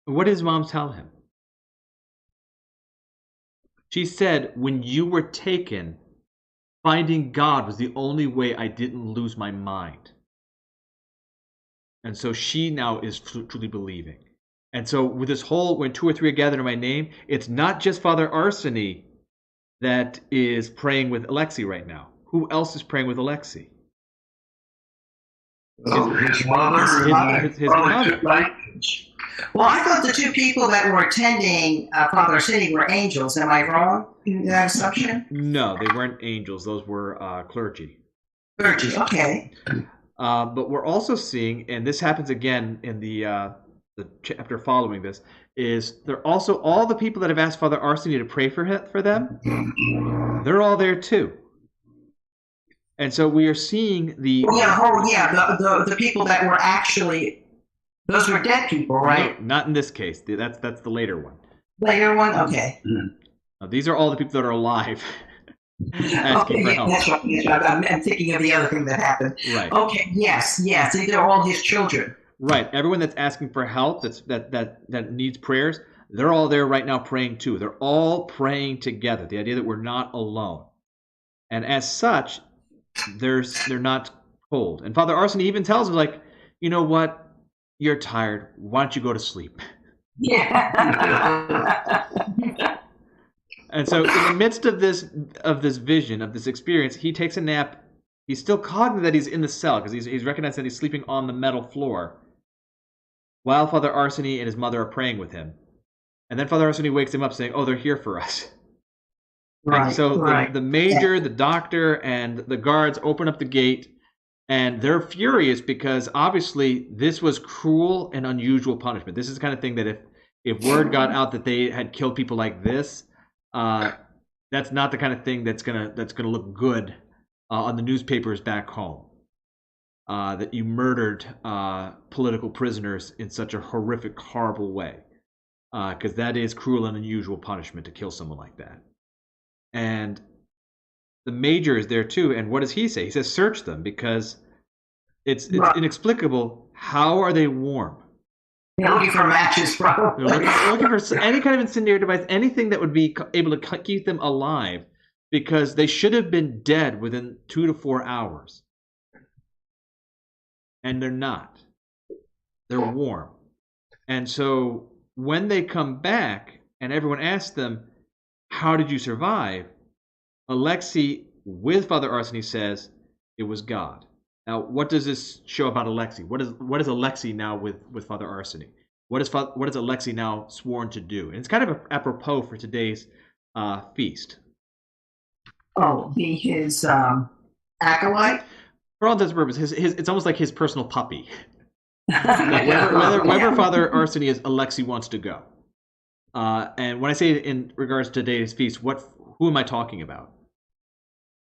S1: What did his mom tell him? She said, when you were taken, finding God was the only way I didn't lose my mind. And so she now is truly believing. And so with this whole, when 2 or 3 are gathered in my name, it's not just Father Arseny that is praying with Alexei right now. Who else is praying with Alexei?
S2: His mother.
S1: His mother.
S3: Well, I thought the 2 people that were attending Father Arseny were angels. Am I wrong in that assumption?
S1: No, they weren't angels. Those were clergy.
S3: Clergy, okay.
S1: But we're also seeing, and this happens again in the chapter following this, is there also all the people that have asked Father Arseny to pray for them. They're all there too. And so we are seeing the
S3: the people that were actually, those were dead people, right?
S1: No, not in this case. That's the later one.
S3: Later one, okay.
S1: Now, these are all the people that are alive. Asking for help.
S3: That's right. I'm thinking of the other thing that happened.
S1: Right.
S3: Okay. Yes. They're all his children.
S1: Right. Everyone that's asking for help, that needs prayers, they're all there right now praying too. They're all praying together. The idea that we're not alone, and as such, they're not cold. And Father Arseny even tells them, like, you know what? You're tired. Why don't you go to sleep?
S3: Yeah.
S1: And so, in the midst of this vision, of this experience, he takes a nap. He's still cognizant that he's in the cell because he's recognized that he's sleeping on the metal floor, while Father Arseny and his mother are praying with him. And then Father Arseny wakes him up, saying, "Oh, they're here for us." Right. And so the major, the doctor, and the guards open up the gate, and they're furious because obviously this was cruel and unusual punishment. This is the kind of thing that if word got out that they had killed people like this, that's not the kind of thing that's gonna look good on the newspapers back home. That you murdered political prisoners in such a horrific, horrible way, because that is cruel and unusual punishment to kill someone like that. And the major is there too, and what does he say? He says, "Search them, because it's inexplicable. How are they warm?"
S3: They're looking for matches, probably.
S1: They're looking for any kind of incendiary device, anything that would be able to keep them alive, because they should have been dead within 2 to 4 hours. and they're not. They're warm. And so when they come back and everyone asks them, how did you survive? Alexei, with Father Arseny, says it was God. Now, what does this show about Alexei? What is Alexei now with Father Arseny? What is Alexei now sworn to do? And it's kind of apropos for today's feast.
S3: Oh, be his acolyte?
S1: For all intents and purposes, it's almost like his personal puppy. Like wherever Father Arseny is, Alexei wants to go. And when I say in regards to today's feast, who am I talking about?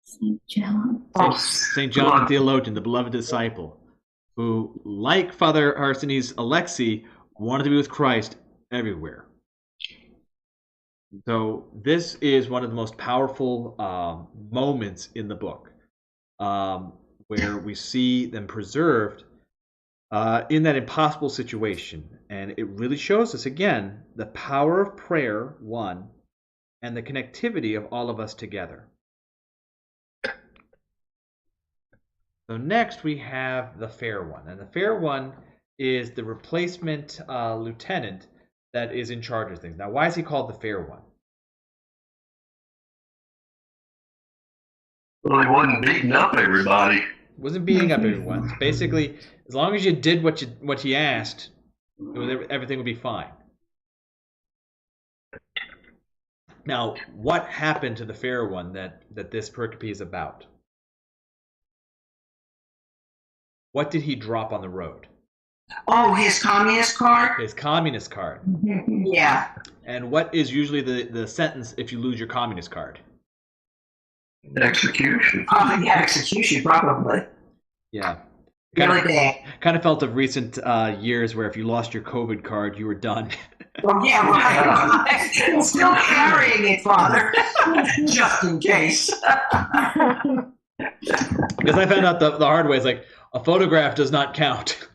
S4: St. John.
S1: St. John the Theologian, the beloved disciple, who, like Father Arseny's Alexei, wanted to be with Christ everywhere. So this is one of the most powerful moments in the book, where we see them preserved in that impossible situation. And it really shows us, again, the power of prayer, one, and the connectivity of all of us together. So next we have the Fair One. And the Fair One is the replacement lieutenant that is in charge of things. Now, why is he called the Fair One?
S2: Well, he wasn't beating up everybody.
S1: Wasn't beating up everyone. So basically, as long as you did what he asked, everything would be fine. Now, what happened to the Fair One that this pericope is about? What did he drop on the road?
S3: Oh, his communist card?
S1: His communist card.
S3: Yeah.
S1: And what is usually the sentence if you lose your communist card?
S2: Execution.
S3: Probably execution, probably.
S1: Yeah.
S3: Really bad.
S1: Kind of felt of recent years where if you lost your COVID card, you were done.
S3: Well, yeah, right. Still carrying it, Father, just in case.
S1: Because I found out the hard way. It's like, a photograph does not count.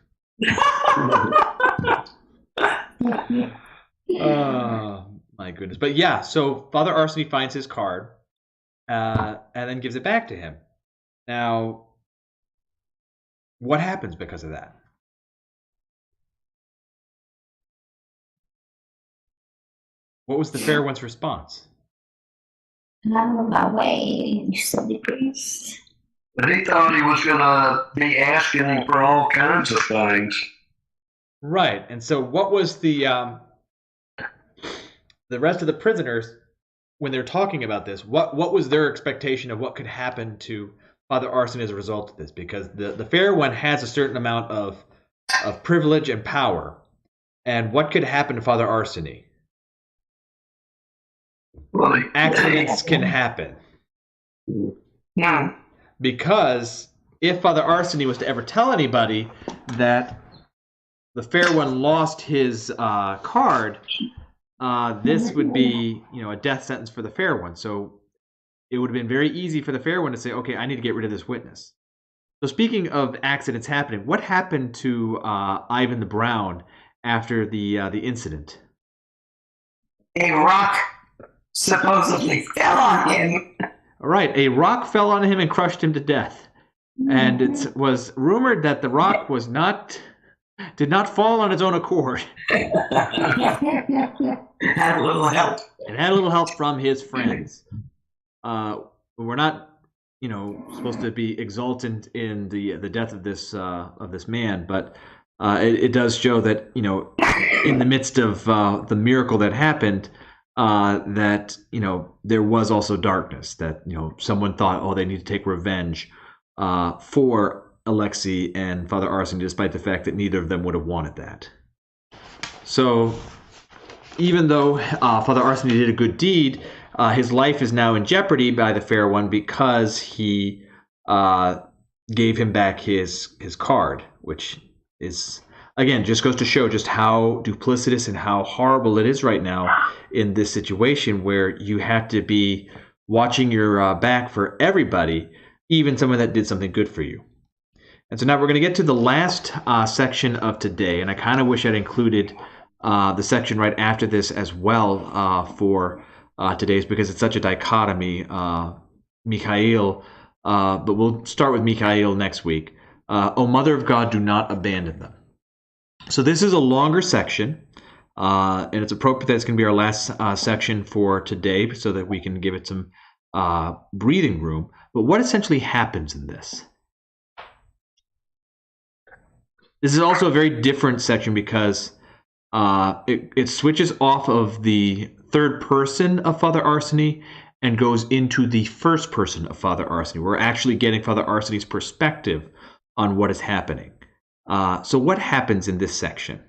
S1: Oh, my goodness. But yeah, so Father Arseny finds his card and then gives it back to him. Now, what happens because of that? What was the Fair One's response?
S4: I'm on my way, said the priest.
S2: But he thought he was going to be asking him for all kinds of things.
S1: Right. And so what was the rest of the prisoners, when they're talking about this, what was their expectation of what could happen to Father Arseny as a result of this? Because the Fair One has a certain amount of privilege and power. And what could happen to Father Arseny?
S2: Well,
S1: Accidents can happen.
S3: No.
S1: Because if Father Arseny was to ever tell anybody that the Fair One lost his card, this would be, a death sentence for the Fair One. So it would have been very easy for the Fair One to say, okay, I need to get rid of this witness. So speaking of accidents happening, what happened to Ivan the Brown after the incident?
S3: A rock supposedly fell on him.
S1: All right, a rock fell on him and crushed him to death. And it was rumored that the rock did not fall on its own accord.
S3: Had a little help.
S1: It had a little help from his friends. We're not, supposed to be exultant in the death of this man, but it does show that in the midst of the miracle that happened, that there was also darkness. That someone thought, oh, they need to take revenge for Alexei and Father Arseny, despite the fact that neither of them would have wanted that. So even though Father Arseny did a good deed, his life is now in jeopardy by the Fair One because he gave him back his card, which is, again, just goes to show just how duplicitous and how horrible it is right now in this situation where you have to be watching your back for everybody, even someone that did something good for you. And so now we're going to get to the last section of today, and I kind of wish I'd included the section right after this as well for today's, because it's such a dichotomy. Mikhail, but we'll start with Mikhail next week. O Mother of God, do not abandon them. So this is a longer section, and it's appropriate that it's going to be our last section for today so that we can give it some breathing room. But what essentially happens in this? This is also a very different section because it switches off of the third person of Father Arseny and goes into the first person of Father Arseny. We're actually getting Father Arseny's perspective on what is happening. So what happens in this section?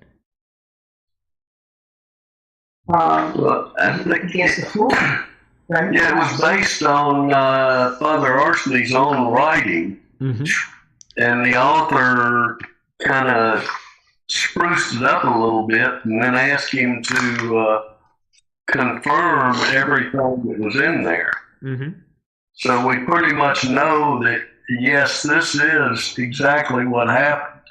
S2: Well, I think
S3: Right?
S2: yeah, it was based on Father Arseny's own writing,
S1: Mm-hmm.
S2: and the author kind of spruced it up a little bit and then asked him to confirm everything that was in there.
S1: Mm-hmm.
S2: So we pretty much know that, yes, this is exactly what happened.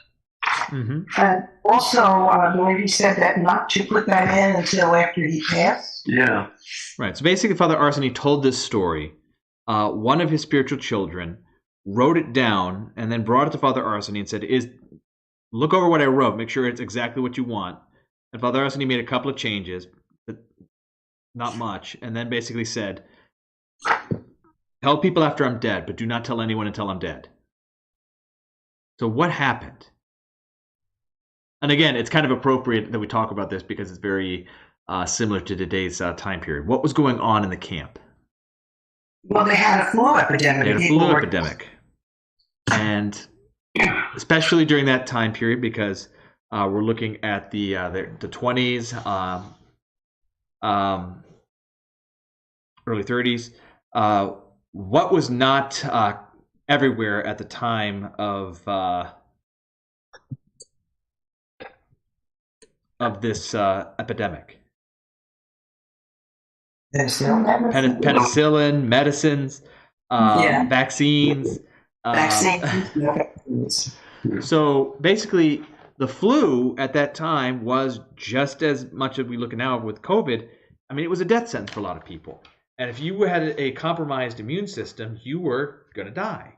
S1: Mm-hmm.
S3: And also, I believe he said that not to put that in until after he passed.
S2: Yeah.
S1: Right. So basically, Father Arseny told this story. One of his spiritual children wrote it down and then brought it to Father Arseny and said, look over what I wrote, make sure it's exactly what you want. And Father Arseny made a couple of changes, but not much, and then basically said, tell people after I'm dead, but do not tell anyone until I'm dead. So what happened? And again, it's kind of appropriate that we talk about this because it's very similar to today's time period. What was going on in the camp?
S3: Well, they had a flu epidemic.
S1: They had a flu epidemic. And especially during that time period, because we're looking at the 20s, early 30s. What was not everywhere at the time of this epidemic? Penicillin, medicines, vaccines.
S3: Vaccines.
S1: So basically, the flu at that time was just as much as we look at now with COVID. I mean, it was a death sentence for a lot of people. And if you had a compromised immune system, you were going to die.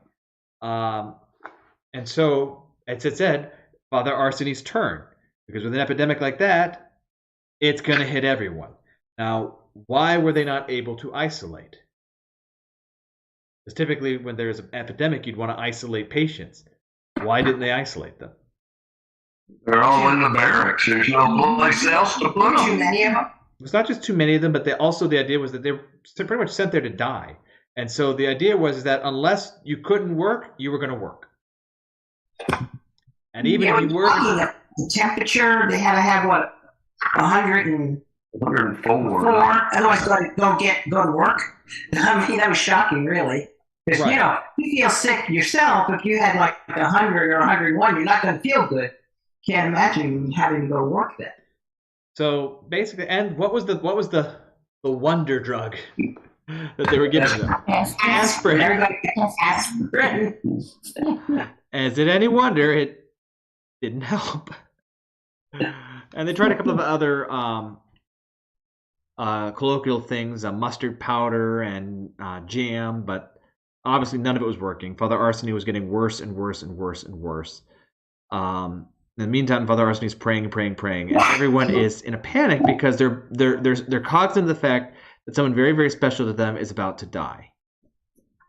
S1: And so, as it said, Father Arseny's turn. Because with an epidemic like that, it's going to hit everyone. Now, why were they not able to isolate? Because typically when there's an epidemic, you'd want to isolate patients. Why didn't they isolate them?
S2: They're all in the barracks. There's no place else to put
S3: Too
S2: them.
S3: many of them.
S1: It's not just too many of them, but the idea was that they were pretty much sent there to die. And so the idea was that unless you couldn't work, you were going to work. And even if you were...
S3: The temperature, they had to have, 104?
S2: 104.
S3: Otherwise, go to work. I mean, that was shocking, really. Because,
S1: Right.
S3: You feel sick yourself. If you had 100 or 101, you're not going to feel good. Can't imagine having to go to work then.
S1: So basically, and what was the wonder drug that they were giving them? Aspirin.
S3: Everybody gets aspirin.
S1: As it any wonder, it didn't help. And they tried a couple of other colloquial things, mustard powder and jam, but obviously none of it was working. Father Arseny was getting worse and worse and worse and worse. In the meantime, Father Arseny is praying and praying and praying, and everyone is in a panic because they're cognizant of the fact that someone very, very special to them is about to die.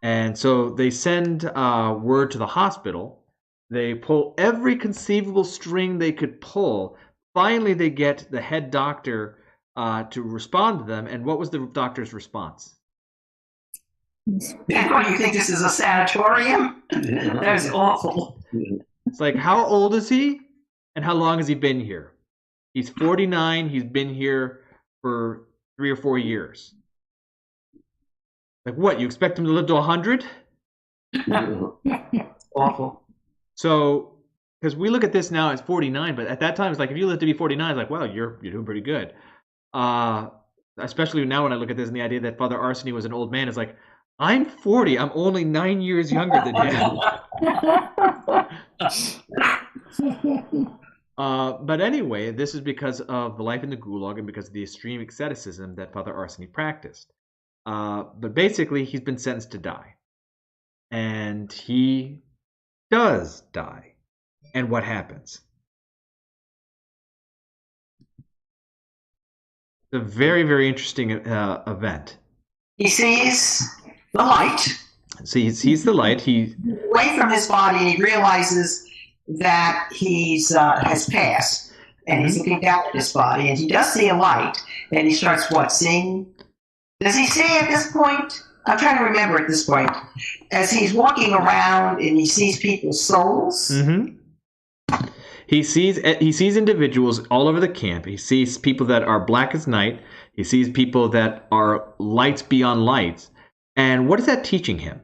S1: And so they send word to the hospital. They pull every conceivable string they could pull. Finally, they get the head doctor to respond to them. And what was the doctor's response?
S3: What, you think this is a sanatorium? That was awful.
S1: It's like, how old is he? And how long has he been here? He's 49. He's been here for 3 or 4 years. Like, what? You expect him to live to 100?
S3: Awful.
S1: So, because we look at this now as 49, but at that time, it's like, if you live to be 49, it's like, well, you're doing pretty good. Especially now when I look at this and the idea that Father Arseny was an old man, it's like, I'm 40. I'm only 9 years younger than him. But anyway, this is because of the life in the Gulag and because of the extreme asceticism that Father Arseny practiced. But basically, he's been sentenced to die. And he does die. And what happens? It's a very, very interesting event.
S3: He sees the light.
S1: So he sees the light. He
S3: away from his body, and he realizes that he's has passed, and he's looking down at his body, and he does see a light, and he starts seeing? Does he see at this point? I'm trying to remember at this point, as he's walking around and he sees people's souls.
S1: Mm-hmm. He sees individuals all over the camp. He sees people that are black as night. He sees people that are lights beyond lights. And what is that teaching him?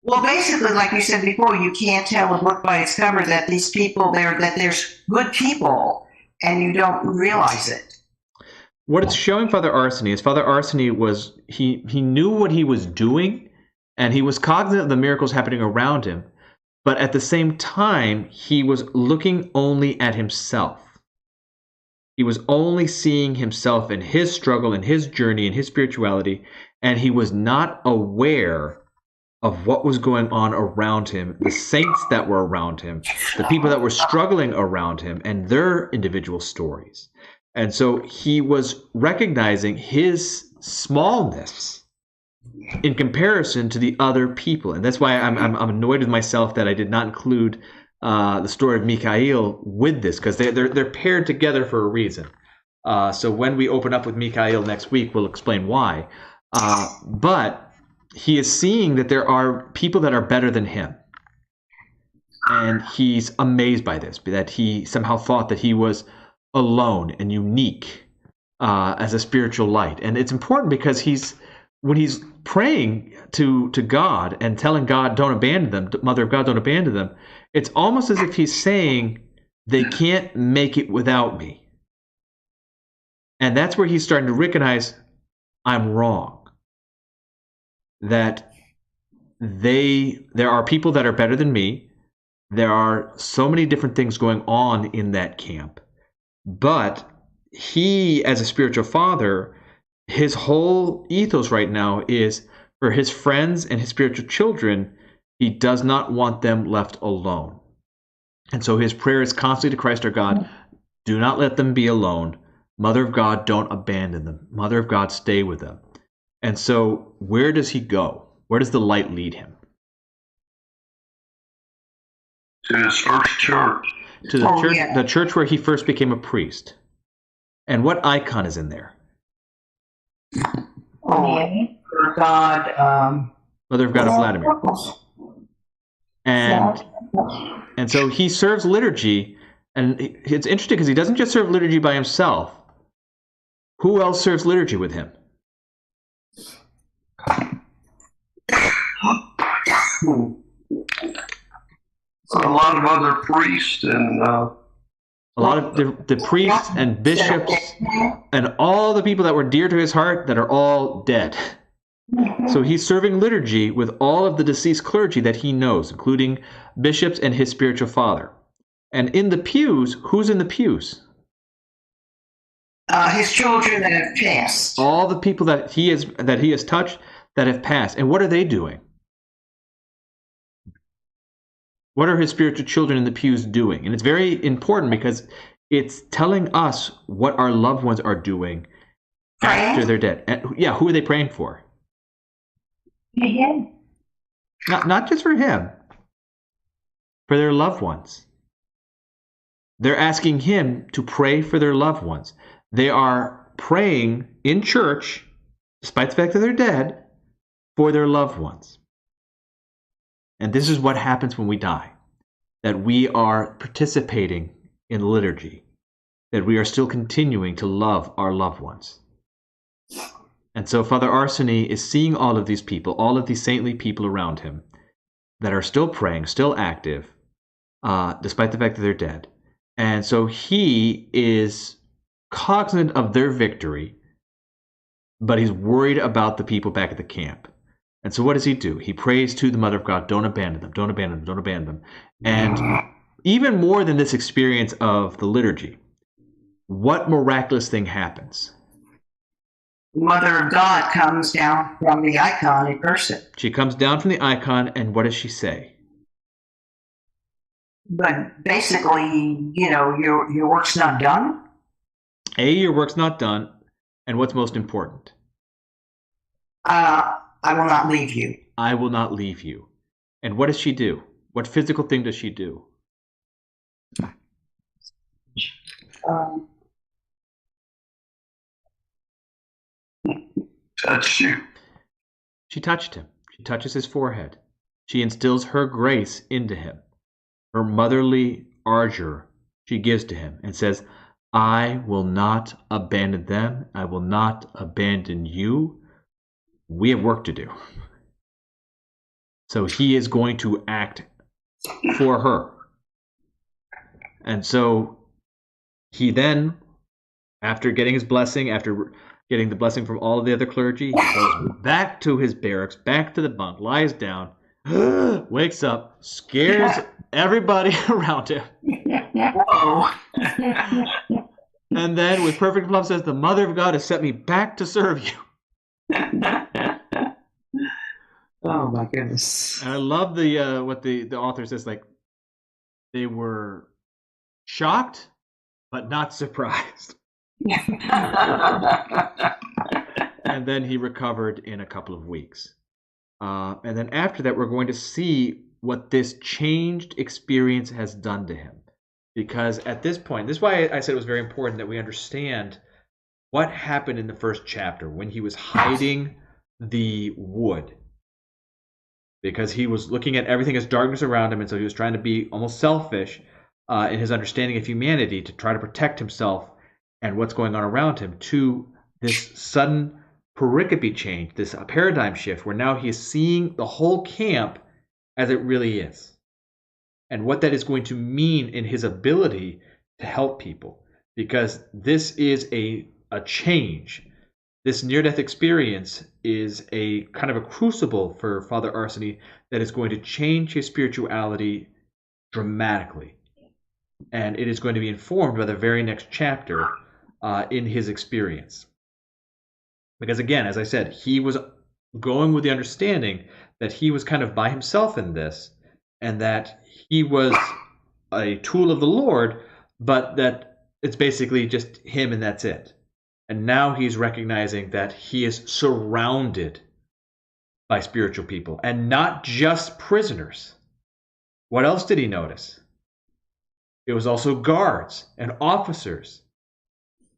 S3: Well, basically, like you said before, you can't tell a book by its cover that these people that there's good people, and you don't realize it.
S1: What it's showing Father Arseny is Father Arseny was he knew what he was doing, and he was cognizant of the miracles happening around him. But at the same time, he was looking only at himself. He was only seeing himself in his struggle, in his journey, in his spirituality, and he was not aware of what was going on around him, the saints that were around him, the people that were struggling around him, and their individual stories. And so he was recognizing his smallness in comparison to the other people. And that's why I'm annoyed with myself that I did not include the story of Mikhail with this, because they're paired together for a reason. So when we open up with Mikhail next week, we'll explain why. But he is seeing that there are people that are better than him. And he's amazed by this, that he somehow thought that he was alone and unique as a spiritual light. And it's important because when he's praying to God and telling God, don't abandon them, Mother of God, don't abandon them, it's almost as if he's saying, they can't make it without me. And that's where he's starting to recognize, I'm wrong. That there are people that are better than me. There are so many different things going on in that camp. But he, as a spiritual father, his whole ethos right now is for his friends and his spiritual children, he does not want them left alone. And so his prayer is constantly to Christ our God, do not let them be alone. Mother of God, don't abandon them. Mother of God, stay with them. And so where does he go? Where does the light lead him?
S2: To his first church.
S1: To the church, yeah. The church where he first became a priest. And what icon is in there?
S3: God.
S1: Mother of God of Vladimir. And so he serves liturgy, and it's interesting because he doesn't just serve liturgy by himself. Who else serves liturgy with him?
S2: A lot of other priests and
S1: a lot of the priests and bishops and all the people that were dear to his heart that are all dead. So he's serving liturgy with all of the deceased clergy that he knows, including bishops and his spiritual father. And in the pews, who's in the pews?
S3: His children that have passed.
S1: All the people that he has touched that have passed. And what are they doing? What are his spiritual children in the pews doing? And it's very important because it's telling us what our loved ones are doing after they're dead. And, yeah, who are they praying for?
S4: For him.
S1: Not just for him. For their loved ones. They're asking him to pray for their loved ones. They are praying in church, despite the fact that they're dead, for their loved ones. And this is what happens when we die. That we are participating in liturgy. That we are still continuing to love our loved ones. And so Father Arseny is seeing all of these people, all of these saintly people around him, that are still praying, still active, despite the fact that they're dead. And so he is cognizant of their victory, but he's worried about the people back at the camp. And so what does he do? He prays to the Mother of God, don't abandon them, don't abandon them, don't abandon them. And even more than this experience of the liturgy, what miraculous thing happens?
S3: Mother of God comes down from the icon in person.
S1: She comes down from the icon, and what does she say?
S3: But basically, your work's not done.
S1: A, your work's not done, and what's most important?
S3: I will not leave you.
S1: I will not leave you. And what does she do? What physical thing does she do?
S2: Touch you.
S1: She touched him. She touches his forehead. She instills her grace into him. Her motherly ardor she gives to him and says, I will not abandon them. I will not abandon you. We have work to do. So he is going to act for her. And so he then, after getting his blessing, after getting the blessing from all of the other clergy, he goes back to his barracks, back to the bunk, lies down, wakes up, scares everybody around him.
S3: Whoa.
S1: And then with perfect love says, the Mother of God has sent me back to serve you.
S3: Oh my goodness.
S1: And I love the what the author says, like, they were shocked but not surprised. And then he recovered in a couple of weeks. And then after that, we're going to see what this changed experience has done to him. Because at this point, this is why I said it was very important that we understand what happened in the first chapter when he was hiding the wood. Because he was looking at everything as darkness around him, and so he was trying to be almost selfish in his understanding of humanity to try to protect himself and what's going on around him, to this sudden pericope change, this paradigm shift, where now he is seeing the whole camp as it really is, and what that is going to mean in his ability to help people. Because this is a change. This near-death experience is a kind of a crucible for Father Arseny that is going to change his spirituality dramatically. And it is going to be informed by the very next chapter in his experience. Because again, as I said, he was going with the understanding that he was kind of by himself in this, and that he was a tool of the Lord, but that it's basically just him and that's it. And now he's recognizing that he is surrounded by spiritual people, and not just prisoners. What else did he notice? It was also guards and officers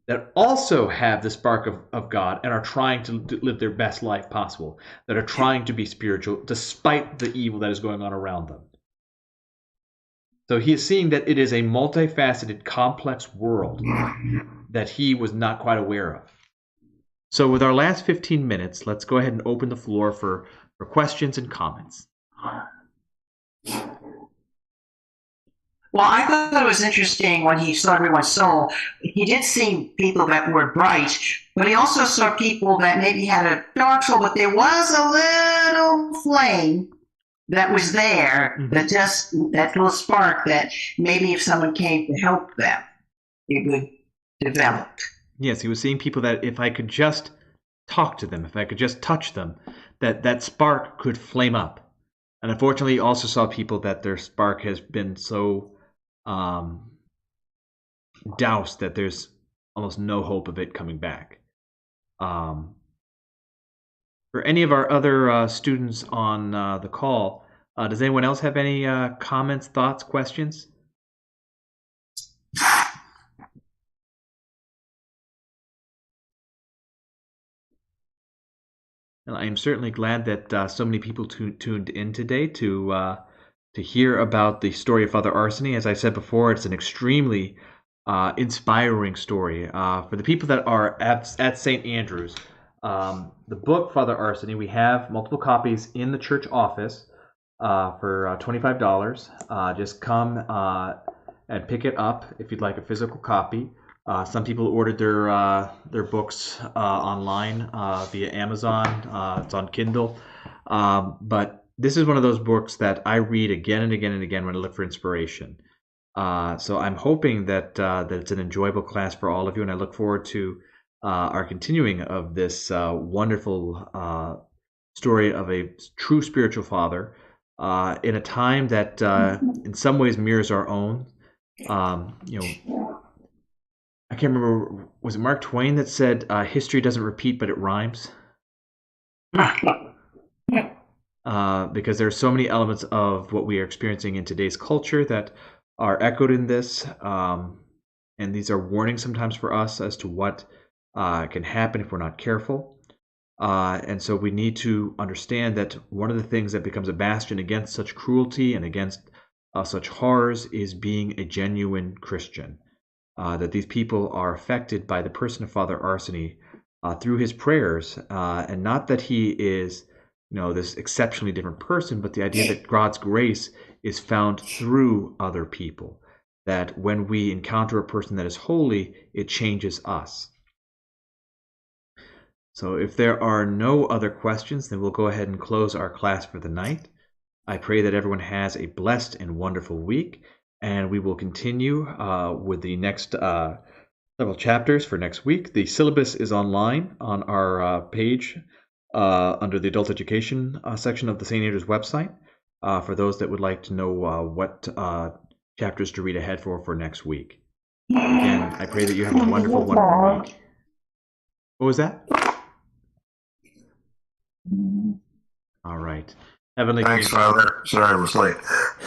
S1: that also have the spark of God and are trying to live their best life possible, that are trying to be spiritual despite the evil that is going on around them. So he is seeing that it is a multifaceted, complex world that he was not quite aware of. So with our last 15 minutes, let's go ahead and open the floor for questions and comments.
S3: Well, I thought it was interesting when he saw everyone's soul. He did see people that were bright, but he also saw people that maybe had a dark soul, but there was a little flame that was there, that just, that little spark that maybe if someone came to help them, it would develop.
S1: Yes, he was seeing people that if I could just talk to them, if I could just touch them, that spark could flame up. And unfortunately, he also saw people that their spark has been so doused that there's almost no hope of it coming back. For any of our other students on the call, does anyone else have any comments, thoughts, questions? And I am certainly glad that so many people tuned in today to hear about the story of Father Arseny. As I said before, it's an extremely inspiring story. For the people that are at St. Andrews, the book Father Arseny, we have multiple copies in the church office for $25. Just come and pick it up if you'd like a physical copy. Some people ordered their books online via Amazon. It's on Kindle. But this is one of those books that I read again and again and again when I look for inspiration. So I'm hoping that it's an enjoyable class for all of you, and I look forward to our continuing of this wonderful story of a true spiritual father in a time that in some ways mirrors our own. I can't remember, was it Mark Twain that said, history doesn't repeat, but it rhymes? Because there are so many elements of what we are experiencing in today's culture that are echoed in this. And these are warnings sometimes for us as to what can happen if we're not careful. And so we need to understand that one of the things that becomes a bastion against such cruelty and against such horrors is being a genuine Christian. That these people are affected by the person of Father Arseny through his prayers, and not that he is, this exceptionally different person, but the idea that God's grace is found through other people. That when we encounter a person that is holy, it changes us. So if there are no other questions, then we'll go ahead and close our class for the night. I pray that everyone has a blessed and wonderful week. And we will continue with the next several chapters for next week. The syllabus is online on our page under the Adult Education section of the St. Andrews website for those that would like to know what chapters to read ahead for next week. Again, I pray that you have a wonderful, wonderful week. What was that? All right. Heavenly
S5: Thanks,
S1: King.
S5: Father. Sorry I was late.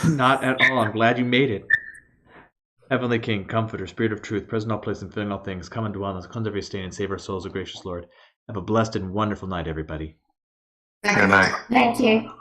S1: Not at all. I'm glad you made it. Heavenly King, Comforter, Spirit of Truth, present in all places and filling all things, come and dwell in us, cleanse every stain, and save our souls, O gracious Lord. Have a blessed and wonderful night, everybody.
S5: Good night.
S4: Thank you.